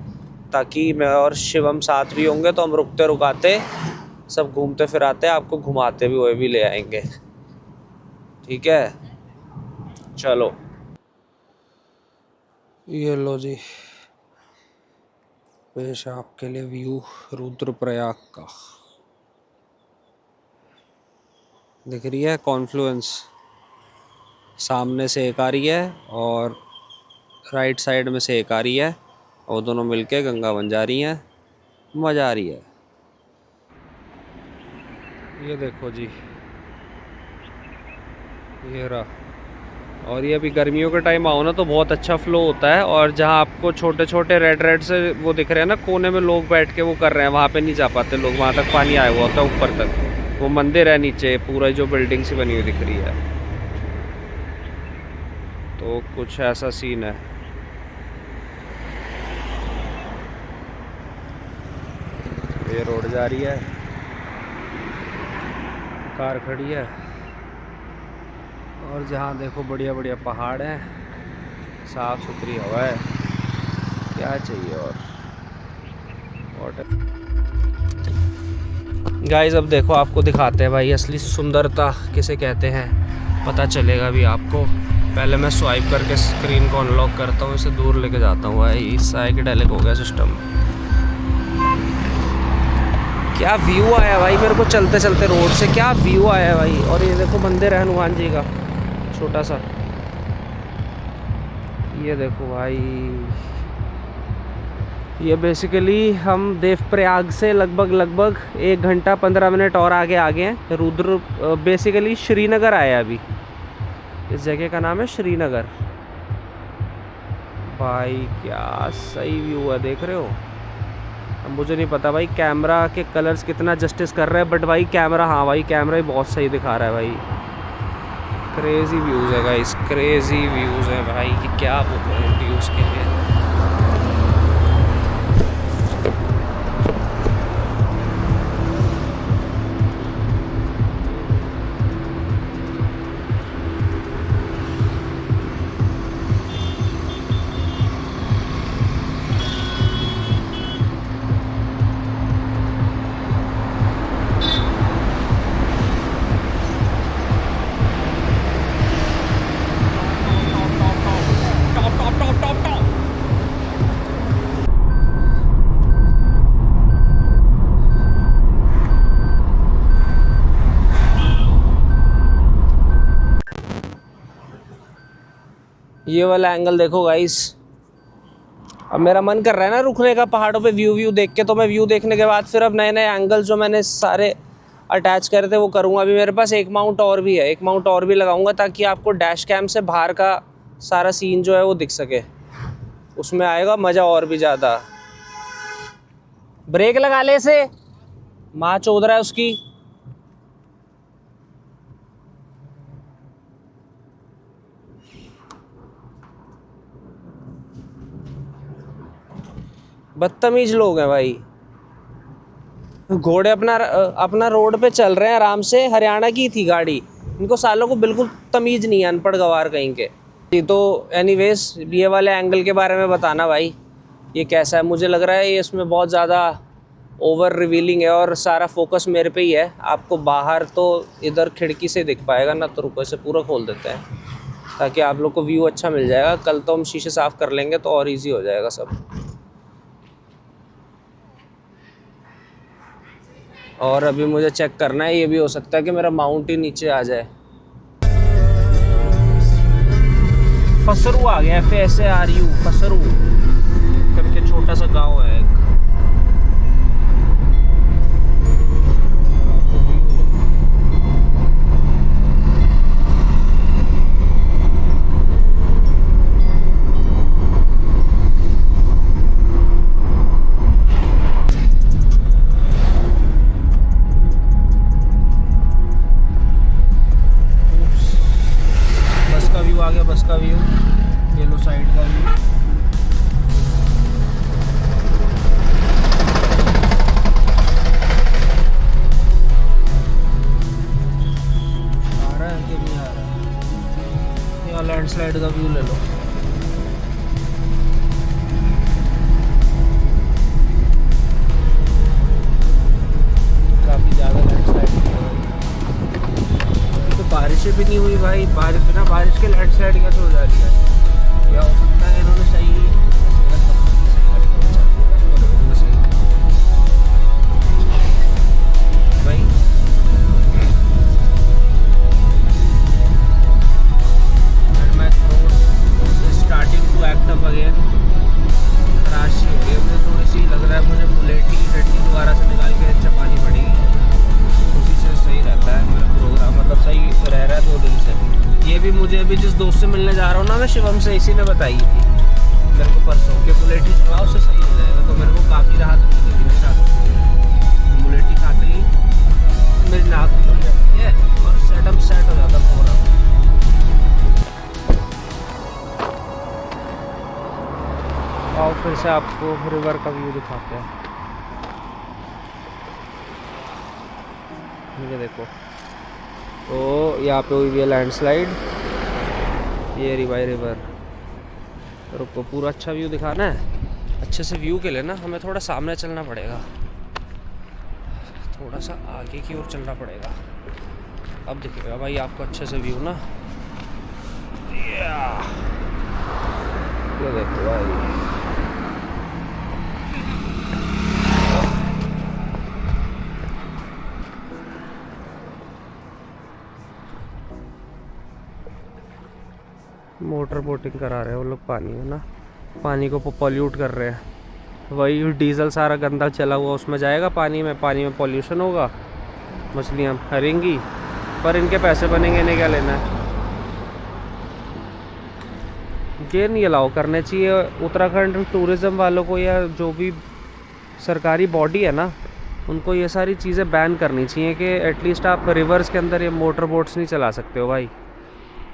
ताकि मैं और शिवम साथ भी होंगे तो हम रुकते रुकाते सब घूमते फिराते आपको घुमाते भी हुए भी ले आएंगे। ठीक है, चलो ये लो जी, पेश आपके लिए व्यू रुद्रप्रयाग का। दिख रही है कॉन्फ्लुएंस, सामने से एक आ रही है और राइट साइड में से एक आ रही है, और दोनों मिलके गंगा बन जा रही हैं, मज़ा आ रही है। ये देखो जी, ये रहा। और ये अभी गर्मियों के टाइम आओ ना तो बहुत अच्छा फ्लो होता है। और जहाँ आपको छोटे छोटे रेड रेड से वो दिख रहे हैं ना कोने में लोग बैठ के वो कर रहे हैं, वहाँ पे नहीं जा पाते लोग, वहाँ तक पानी आया हुआ होता है ऊपर तक। वो मंदिर है नीचे, पूरा जो बिल्डिंग सी बनी हुई दिख रही है, तो कुछ ऐसा सीन है। ये रोड जा रही है, कार खड़ी है, और जहाँ देखो बढ़िया बढ़िया पहाड़ हैं, साफ़ सुथरी हवा है, क्या चाहिए और गाइस। अब देखो आपको दिखाते हैं भाई असली सुंदरता किसे कहते हैं, पता चलेगा भी आपको। पहले मैं स्वाइप करके स्क्रीन को अनलॉक करता हूँ, इसे दूर लेके जाता हूँ भाई, साइकिडेलिक हो गया सिस्टम। क्या व्यू आया भाई मेरे को चलते चलते रोड से, क्या व्यू आया भाई। और ये देखो मंदिर है हनुमान जी का छोटा सा, ये देखो भाई। ये बेसिकली हम देवप्रयाग से लगभग 1 घंटा 15 मिनट और आगे हैं। रुद्र बेसिकली श्रीनगर आया अभी, इस जगह का नाम है श्रीनगर। भाई क्या सही व्यू है, देख रहे हो। अब मुझे नहीं पता भाई कैमरा के कलर्स कितना जस्टिस कर रहे हैं, बट भाई कैमरा, हाँ भाई कैमरा ही बहुत सही दिखा रहा है भाई। क्रेजी व्यूज़ है गाइस, क्रेजी व्यूज़ है भाई, ये क्या बोलते हैं व्यूज़ के लिए। ये वाला एंगल देखो गाइस। अब मेरा मन कर रहा है ना रुकने का पहाड़ों पे व्यू देख के, तो मैं व्यू देखने के बाद फिर अब नए नए एंगल जो मैंने सारे अटैच करे थे वो करूँगा। अभी मेरे पास एक माउंट और भी है, एक माउंट और भी लगाऊंगा ताकि आपको डैश कैम से बाहर का सारा सीन जो है वो दिख सके, उसमें आएगा मज़ा और भी ज़्यादा। ब्रेक लगा ले से, माँ चोद रहा है उसकी। बदतमीज लोग हैं भाई, घोड़े अपना रोड पे चल रहे हैं आराम से। हरियाणा की थी गाड़ी, इनको सालों को बिल्कुल तमीज़ नहीं है, अनपढ़ गवार कहीं के। तो एनीवेज ये वाले एंगल के बारे में बताना भाई, ये कैसा है। मुझे लग रहा है ये इसमें बहुत ज़्यादा ओवर रिवीलिंग है और सारा फोकस मेरे पे ही है। आपको बाहर तो इधर खिड़की से दिख पाएगा ना, तो रुको इसे पूरा खोल देते हैं ताकि आप लोग को व्यू अच्छा मिल जाएगा। कल तो हम शीशे साफ़ कर लेंगे तो और ईजी हो जाएगा सब। और अभी मुझे चेक करना है, ये भी हो सकता है कि मेरा माउंट ही नीचे आ जाए। फसरू आ गया, FSARU फसरू करके छोटा सा गांव है एक। बस का व्यू, येलो साइड का व्यू। आ रहा है कि नहीं आ रहा है? यहाँ लैंडस्लाइड का व्यू ले लो। काफ़ी ज़्यादा लैंडस्लाइड तो बारिशें भी नहीं हुई भाई, बिना बारिश के लैंडस्लाइड कैसे हो जा रही है? या हो सकता है इन्होंने सही भाई। Starting to act up again, राशि हो गई मुझे थोड़ी सी, लग रहा है मुझे बुलेटी टट्टी दोबारा से निकाल के चपानी पड़ेगी, उसी से सही रहता है मेरा प्रोग्राम, मतलब सही रह रहा है 2 दिन से। अभी जिस दोस्त से मिलने जा रहा हूँ ना मैं, शिवम से, इसी ने बताई थी मेरे को परसों कि मुलेठी चलाओ, उससे सही हो जाएगा। तो मेरे को काफ़ी राहत मिली थी मेरी रात। मुलेठी खाते ही मेरी नाक खुल जाती है और सेटअप सेट हो जाता पूरा। और फिर से आपको रिवर का व्यू दिखाते हैं। ये देखो, तो यहाँ पे हुई भी है लैंडस्लाइड, ये रिवाई रिवर। रुको, पूरा अच्छा व्यू दिखाना है। अच्छे से व्यू के लिए ना हमें थोड़ा सामने चलना पड़ेगा, थोड़ा सा आगे की ओर चलना पड़ेगा। अब दिखेगा भाई आपको अच्छे से व्यू ना। ये देखो भाई, मोटर बोटिंग करा रहे हैं वो लोग पानी में ना, पानी को पॉल्यूट कर रहे हैं। वही डीजल सारा गंदा चला हुआ उसमें जाएगा पानी में पॉल्यूशन होगा, मछलियाँ मरेंगी, पर इनके पैसे बनेंगे, इन्हें क्या लेना है। ये नहीं अलाउ करने चाहिए उत्तराखंड टूरिज़्म वालों को, या जो भी सरकारी बॉडी है ना, उनको ये सारी चीज़ें बैन करनी चाहिए कि एटलीस्ट आप रिवर्स के अंदर ये मोटर बोट्स नहीं चला सकते हो भाई।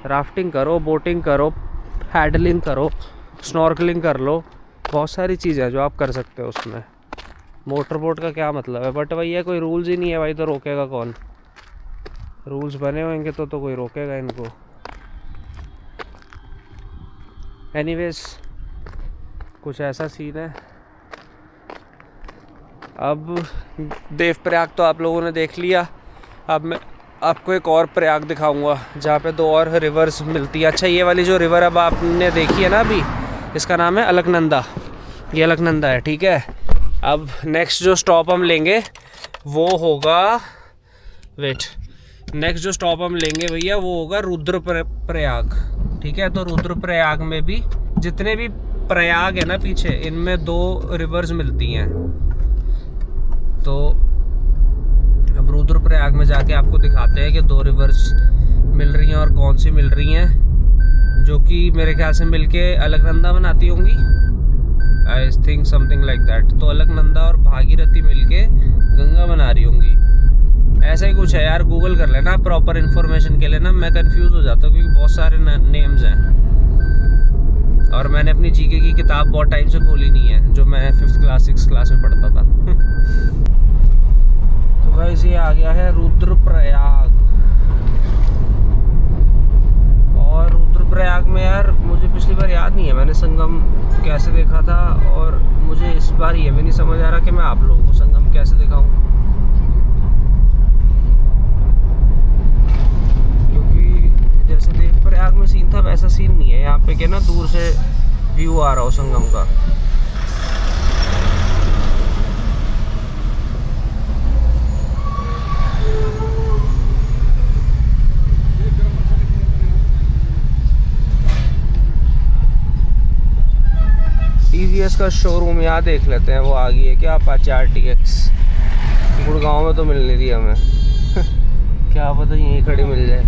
राफ्टिंग करो, बोटिंग करो, पैडलिंग करो, स्नॉर्कलिंग कर लो, बहुत सारी चीज़ें हैं जो आप कर सकते हो उसमें। मोटर बोट का क्या मतलब है? बट भैया कोई रूल्स ही नहीं है भाई, तो रोकेगा कौन? रूल्स बने होंगे तो कोई रोकेगा इनको। एनीवेज, कुछ ऐसा सीन है। अब देवप्रयाग तो आप लोगों ने देख लिया, अब मैं आपको एक और प्रयाग दिखाऊंगा जहाँ पे 2 और रिवर्स मिलती है। अच्छा, ये वाली जो रिवर अब आपने देखी है ना अभी, इसका नाम है अलकनंदा। ये अलकनंदा है, ठीक है। अब नेक्स्ट जो स्टॉप हम लेंगे वो होगा, नेक्स्ट जो स्टॉप हम लेंगे भैया वो होगा रुद्रप्रयाग, ठीक है। तो रुद्रप्रयाग में भी जितने भी प्रयाग है ना पीछे, इनमें 2 रिवर्स मिलती हैं। तो अब रुद्रप्रयाग में जाके आपको दिखाते हैं कि 2 रिवर्स मिल रही हैं और कौन सी मिल रही हैं, जो कि मेरे ख्याल से मिलके अलकनंदा बनाती होंगी। I think something like that. तो अलकनंदा और भागीरथी मिलके गंगा बना रही होंगी, ऐसा ही कुछ है यार। गूगल कर लेना प्रॉपर इन्फॉर्मेशन के लिए ना, मैं कंफ्यूज हो जाता हूँ क्योंकि बहुत सारे नेम्स हैं और मैंने अपनी जीके की किताब बहुत टाइम से खोली नहीं है, जो मैं 5th क्लास 6th क्लास में पढ़ता था। तो गाइस, ये आ गया है रुद्रप्रयाग। और रुद्रप्रयाग में यार मुझे पिछली बार याद नहीं है मैंने संगम कैसे देखा था, और मुझे इस बार ये भी नहीं समझ आ रहा कि मैं आप लोगों को संगम कैसे दिखाऊं, क्योंकि जैसे देवप्रयाग में सीन था वैसा सीन नहीं है यहाँ पे, क्या ना दूर से व्यू आ रहा हो संगम का। TVS का शोरूम यहाँ देख लेते हैं, वो आ गई है क्या अपाचे RTX। गुड़गांव में तो मिल नहीं रही हमें क्या पता यहीं खड़ी मिल जाए।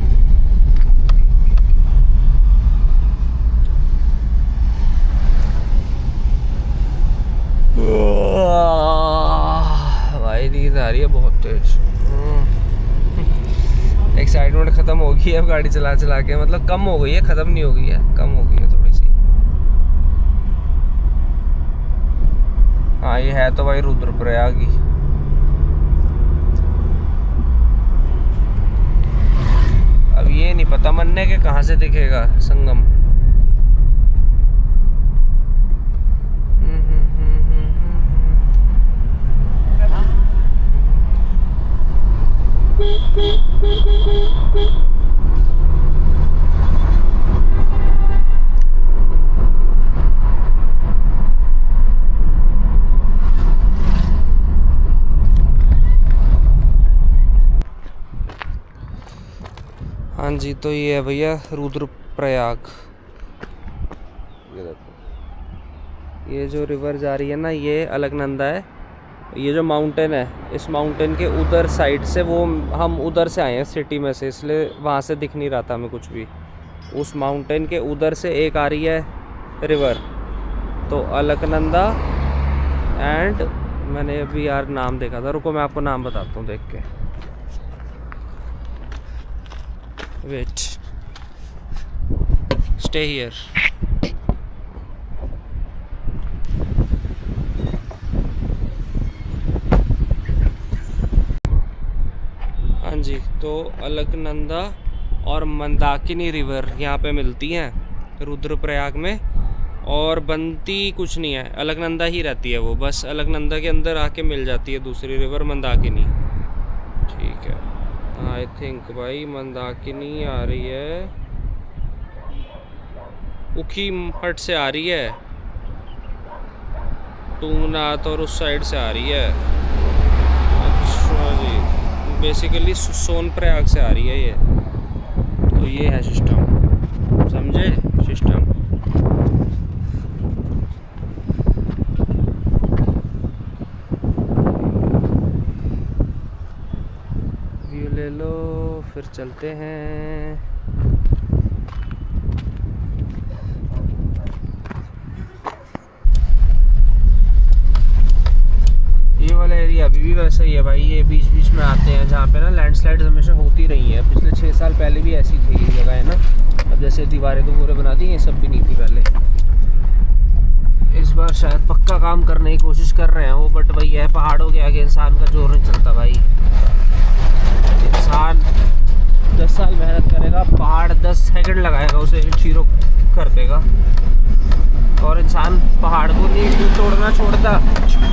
भाई नींद आ रही है बहुत तेज। एक्साइटमेंट ख़त्म हो गई है अब गाड़ी चला चला के, मतलब कम हो गई है, ख़त्म नहीं हो गई है, कम हो गई है थोड़ी सी। हाँ, ये है तो भाई रुद्रप्रयाग ही। अब ये नहीं पता मन्ने के कहाँ से दिखेगा संगम। हाँ जी, तो ये है भैया रुद्रप्रयाग। ये देखो, ये जो रिवर जा रही है ना, ये अलकनंदा है। ये जो माउंटेन है, इस माउंटेन के उधर साइड से, वो हम उधर से आए हैं सिटी में से, इसलिए वहाँ से दिख नहीं रहा था हमें कुछ भी। उस माउंटेन के उधर से एक आ रही है रिवर, तो अलकनंदा एंड मैंने अभी यार नाम देखा था, रुको मैं आपको नाम बताता हूँ देख के, वेट, स्टे हियर। हाँ जी, तो अलकनंदा और मंदाकिनी रिवर यहाँ पे मिलती हैं रुद्रप्रयाग में, और बनती कुछ नहीं है, अलकनंदा ही रहती है वो, बस अलकनंदा के अंदर आके मिल जाती है दूसरी रिवर मंदाकिनी। ठीक है, आई थिंक भाई मंदाकिनी आ रही है उखी हट से आ रही है, तुंगनाथ और उस साइड से आ रही है। अच्छा जी, बेसिकली सोनप्रयाग से आ रही है ये, तो ये है सिस्टम, समझे सिस्टम। व्यू ले लो फिर चलते हैं। ये वाला एरिया अभी भी वैसा ही है भाई, ये बीच बीच में आते हैं जहाँ पे ना लैंडस्लाइड्स हमेशा होती रही हैं, पिछले 6 साल पहले भी ऐसी थी ये जगह है ना। अब जैसे दीवारें तो पूरे बना दी, ये सब भी नहीं थी पहले। इस बार शायद पक्का काम करने की कोशिश कर रहे हैं वो, बट वही है, पहाड़ों के आगे इंसान का जोर नहीं चलता भाई। इंसान 10 साल मेहनत करेगा, पहाड़ 10 सेकंड लगाएगा उसे जीरो कर देगा, और इंसान पहाड़ को नहीं तोड़ना छोड़ता,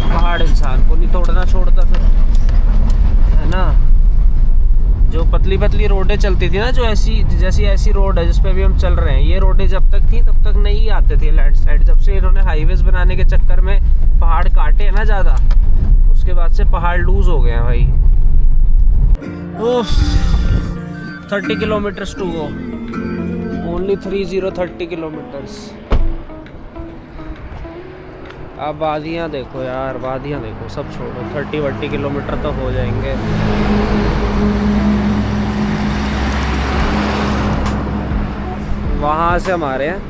पहाड़ इंसान को नहीं तोड़ना छोड़ता फिर, है ना। जो पतली पतली रोडें चलती थी ना, जो ऐसी रोड है जिस पे भी हम चल रहे हैं, ये रोडें जब तक थी तब तक नहीं आते थे लैंडस्लाइड। जब से इन्होंने हाईवेज बनाने के चक्कर में पहाड़ काटे हैं ना ज़्यादा, उसके बाद से पहाड़ लूज हो गए हैं भाई। 30 kilometres to go, only 30 kilometres. अब वादियाँ देखो यार, वादियाँ देखो, सब छोड़ो, 30 किलोमीटर तो हो जाएंगे। वहाँ से हम आ रहे हैं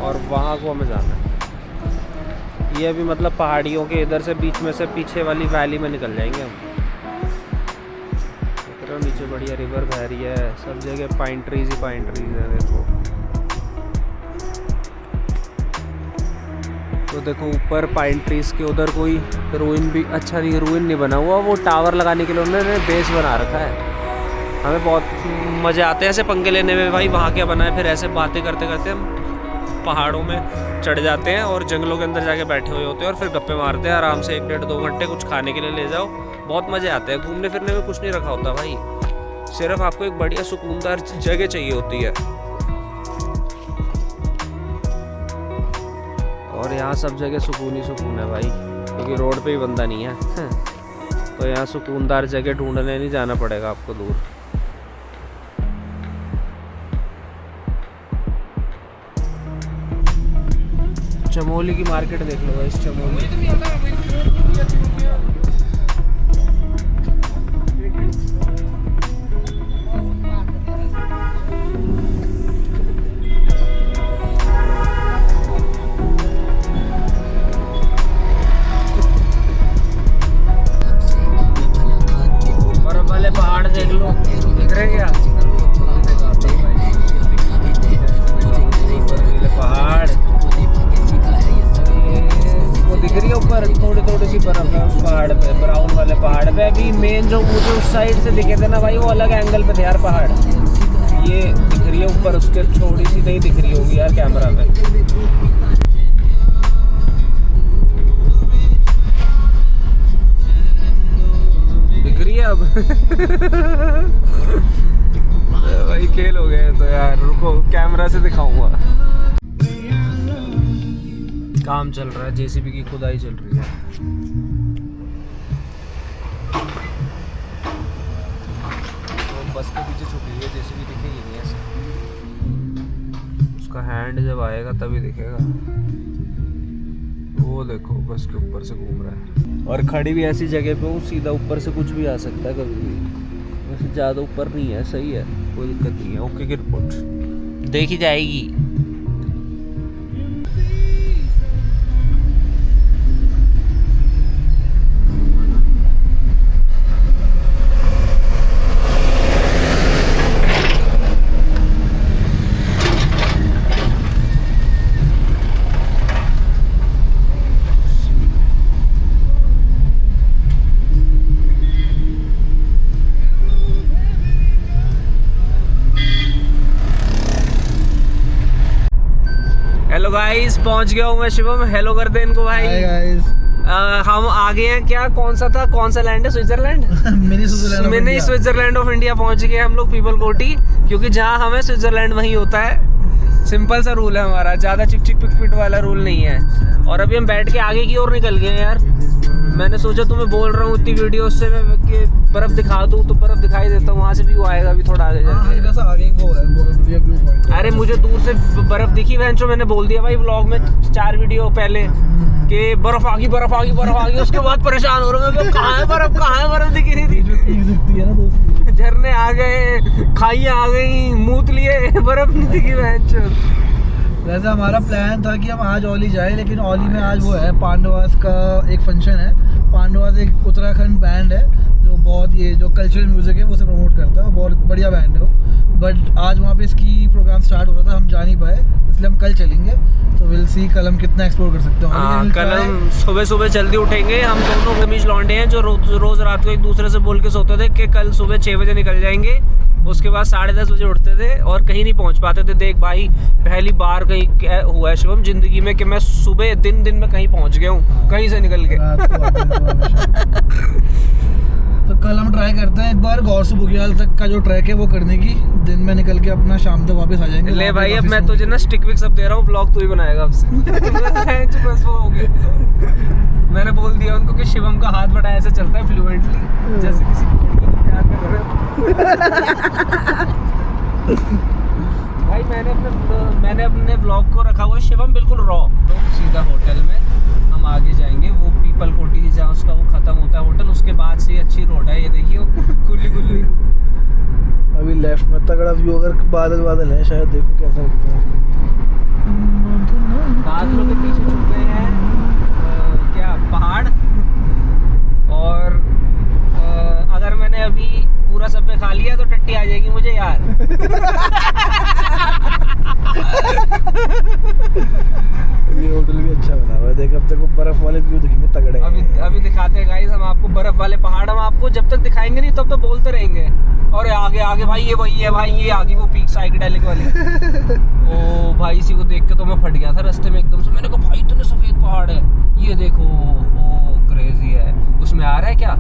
और वहाँ को हमें जाना है। ये भी मतलब पहाड़ियों के इधर से बीच में से पीछे वाली वैली में निकल जाएंगे हम। तो नीचे बढ़िया रिवर बह रही है, सब जगह पाइन ट्रीज ही पाइन ट्रीज है। देखो ऊपर पाइन ट्रीज के उधर कोई रूइन भी, अच्छा नहीं रूइन नहीं बना हुआ, वो टावर लगाने के लिए उन्होंने बेस बना रखा है। हमें बहुत मज़े आते हैं ऐसे पंगे लेने में भाई, वहाँ क्या बना है, फिर ऐसे बातें करते करते हम पहाड़ों में चढ़ जाते हैं और जंगलों के अंदर जाके बैठे हुए होते हैं, और फिर गप्पे मारते हैं आराम से 1 डेढ़ 2 घंटे, कुछ खाने के लिए ले जाओ, बहुत मज़े आते हैं। घूमने फिरने में कुछ नहीं रखा होता भाई, सिर्फ आपको एक बढ़िया सुकूनदार जगह चाहिए होती है। और यहाँ सब जगह सुकून ही सुकून है भाई, क्योंकि रोड पे ही बंदा नहीं है तो यहाँ सुकूनदार जगह ढूंढने नहीं जाना पड़ेगा आपको दूर। चमोली की मार्केट देख लो इस चमोली। बर्फ वाले पहाड़ देख लो, दिख रहे क्या पहाड़, वो दिख रही है ऊपर थोड़ी थोड़ी सी बर्फ है उस पहाड़ पे, ब्राउन वाले पहाड़ पे। अभी मेन जो मुझे उस साइड से दिखे थे ना भाई, वो अलग एंगल पे थे यार पहाड़, ये दिख रही है ऊपर, उसके थोड़ी सी नहीं दिख रही होगी यार कैमरा में। दिख रही है अब भाई खेल हो गए तो यार, रुको कैमरा से दिखाऊंगा। काम चल रहा है, जेसीबी की खुदाई चल रही है। तो बस के पीछे छुपी हुई है जेसीबी, दिखेगी नहीं ऐसे, उसका हैंड जब आएगा तभी दिखेगा। वो देखो बस के ऊपर से घूम रहा है, और खड़ी भी ऐसी जगह पे हूँ सीधा ऊपर से कुछ भी आ सकता है कभी भी, वैसे ज़्यादा ऊपर नहीं है, सही है, कोई दिक्कत नहीं है। ओके की रिपोर्ट देखी जाएगी। हेलो गाइस, पहुंच गया हूँ मैं शिवम। हेलो कर दे इनको भाई। Hi guys. हम आ गए हैं। क्या कौन सा था, कौन सा लैंड है? Switzerland. Mini Switzerland of India पहुंच गए हम लोग, पीपल कोटी। क्योंकि जहाँ हमें स्विट्जरलैंड वहीं होता है। सिंपल सा रूल है हमारा, ज्यादा चिक चिक पिक पिट वाला रूल नहीं है। और अभी हम बैठ के आगे की ओर निकल गए यार। मैंने सोचा तुम्हें बोल रहा हूँ इतनी वीडियो से मैं कि बर्फ दिखा दूँ, तो बर्फ दिखाई देता हूँ। वहाँ से व्यू आएगा अभी थोड़ा आगे जाके। अरे मुझे दूर से बर्फ दिखी वेंचो, मैंने बोल दिया भाई व्लॉग में 4 वीडियो पहले कि बर्फ आ गई, बर्फ आ गई, बर्फ आ गई। उसके बाद परेशान हो रहा हूँ, कहाँ है बर्फ, कहाँ है बर्फ, दिख रही थी। झरने आ गए, खाइयाँ आ गई, मूत लिए, बर्फ नहीं दिखी वेंचो। वैसे हमारा प्लान था कि हम आज ओली जाए, लेकिन ओली में आज वो है पांडवास का एक फंक्शन है। पांडवास एक उत्तराखंड बैंड है जो बहुत ये जो कल्चरल म्यूजिक है वो से प्रमोट करता है, बहुत बढ़िया बैंड है वो। बट आज वहाँ पे इसकी प्रोग्राम स्टार्ट हो रहा था, हम जा नहीं पाए, इसलिए हम कल चलेंगे। तो विल सी कल हम कितना एक्सप्लोर कर सकते हैं। कल हम सुबह सुबह जल्दी उठेंगे। हम दोनों गमीज लौंडे हैं जो रोज रात को एक दूसरे से बोल के सोते थे कि कल सुबह 6 बजे निकल जाएंगे। उसके बाद 10:30 बजे उठते थे और कहीं नहीं पहुंच पाते थे। देख भाई, पहली बार कहीं हुआ है शिवम जिंदगी में कि मैं सुबह दिन में कहीं पहुंच गया हूँ, कहीं से निकल के। तो कल हम ट्राई करते हैं एक बार गौर से बुग्याल तक का जो ट्रैक है वो करने की। दिन में निकल के अपना शाम तक वापस आ जाएंगे। ले भाई, अब मैं तुझे ना स्टिक विक सब दे रहा हूँ, ब्लॉग तू ही बनाएगा अब से। बस वो हो गया। मैंने बोल दिया उनको कि शिवम का हाथ बटा ऐसे चलता है फ्लुएंटली, जैसे किसी लड़की को प्यार कर रहे हो। भाई मैंने अपने ब्लॉग को रखा हुआ शिवम बिल्कुल रॉ। तो सीधा होटल में हम आगे जाएंगे, वो पीपल कोटी जहाँ उसका वो खत्म होता है होटल, उसके बाद से अच्छी रोड है। ये देखिए खुली खुली। अभी लेफ्ट में तगड़ा व्यू, अगर बादल है शायद, देखो कैसा लगता है। बादलों के पीछे छुप गए हैं क्या पहाड़। और अगर मैंने अभी पूरा सब पे खा लिया तो टट्टी आ जाएगी मुझे यार। ये होटल भी अच्छा बना हुआ है, देख अब देखो बर्फ वाले व्यू दिखेंगे तगड़े। अभी दिखाते हैं गाइस हम आपको बर्फ वाले पहाड़। हम आपको जब तक दिखाएंगे नहीं तब तो बोलते रहेंगे। और आगे भाई ये वही है भाई, ये आगे वो पीक साइकेडेलिक वाली। ओ भाई, इसी को देख के तो मैं फट गया था रास्ते में एकदम से। मैंने कहा भाई इतने सफेद पहाड़ है, ये देखो। ओ क्रेजी है। उसमें आ रहा है क्या?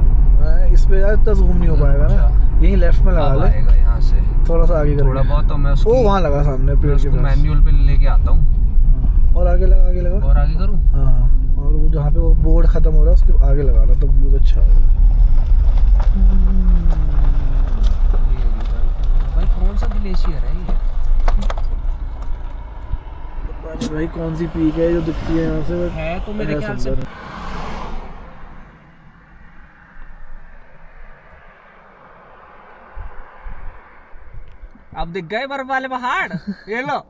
इस पे यार इतना जूम नहीं हो पाएगा ना, यहीं लेफ्ट में लगा ले यहाँ से थोड़ा सा आगे, थोड़ा बहुत। तो मैं उसको वहाँ लगा सामने पेड़ के पास, मैनुअल पे लेके आता हूँ। और आगे लगा और आगे करूँ? हाँ, और वो जहाँ पे वो बोर्ड खत्म हो रहा है उसके आगे लगाना, तो व्यू अच्छा होगा। भाई कौन सा ग्लेशियर है ये? भाई कौन सी पीक है जो दिखती है यहाँ से? है तो मेरे ख्याल से अब दिख गए बर्फ वाले पहाड़। ये लो।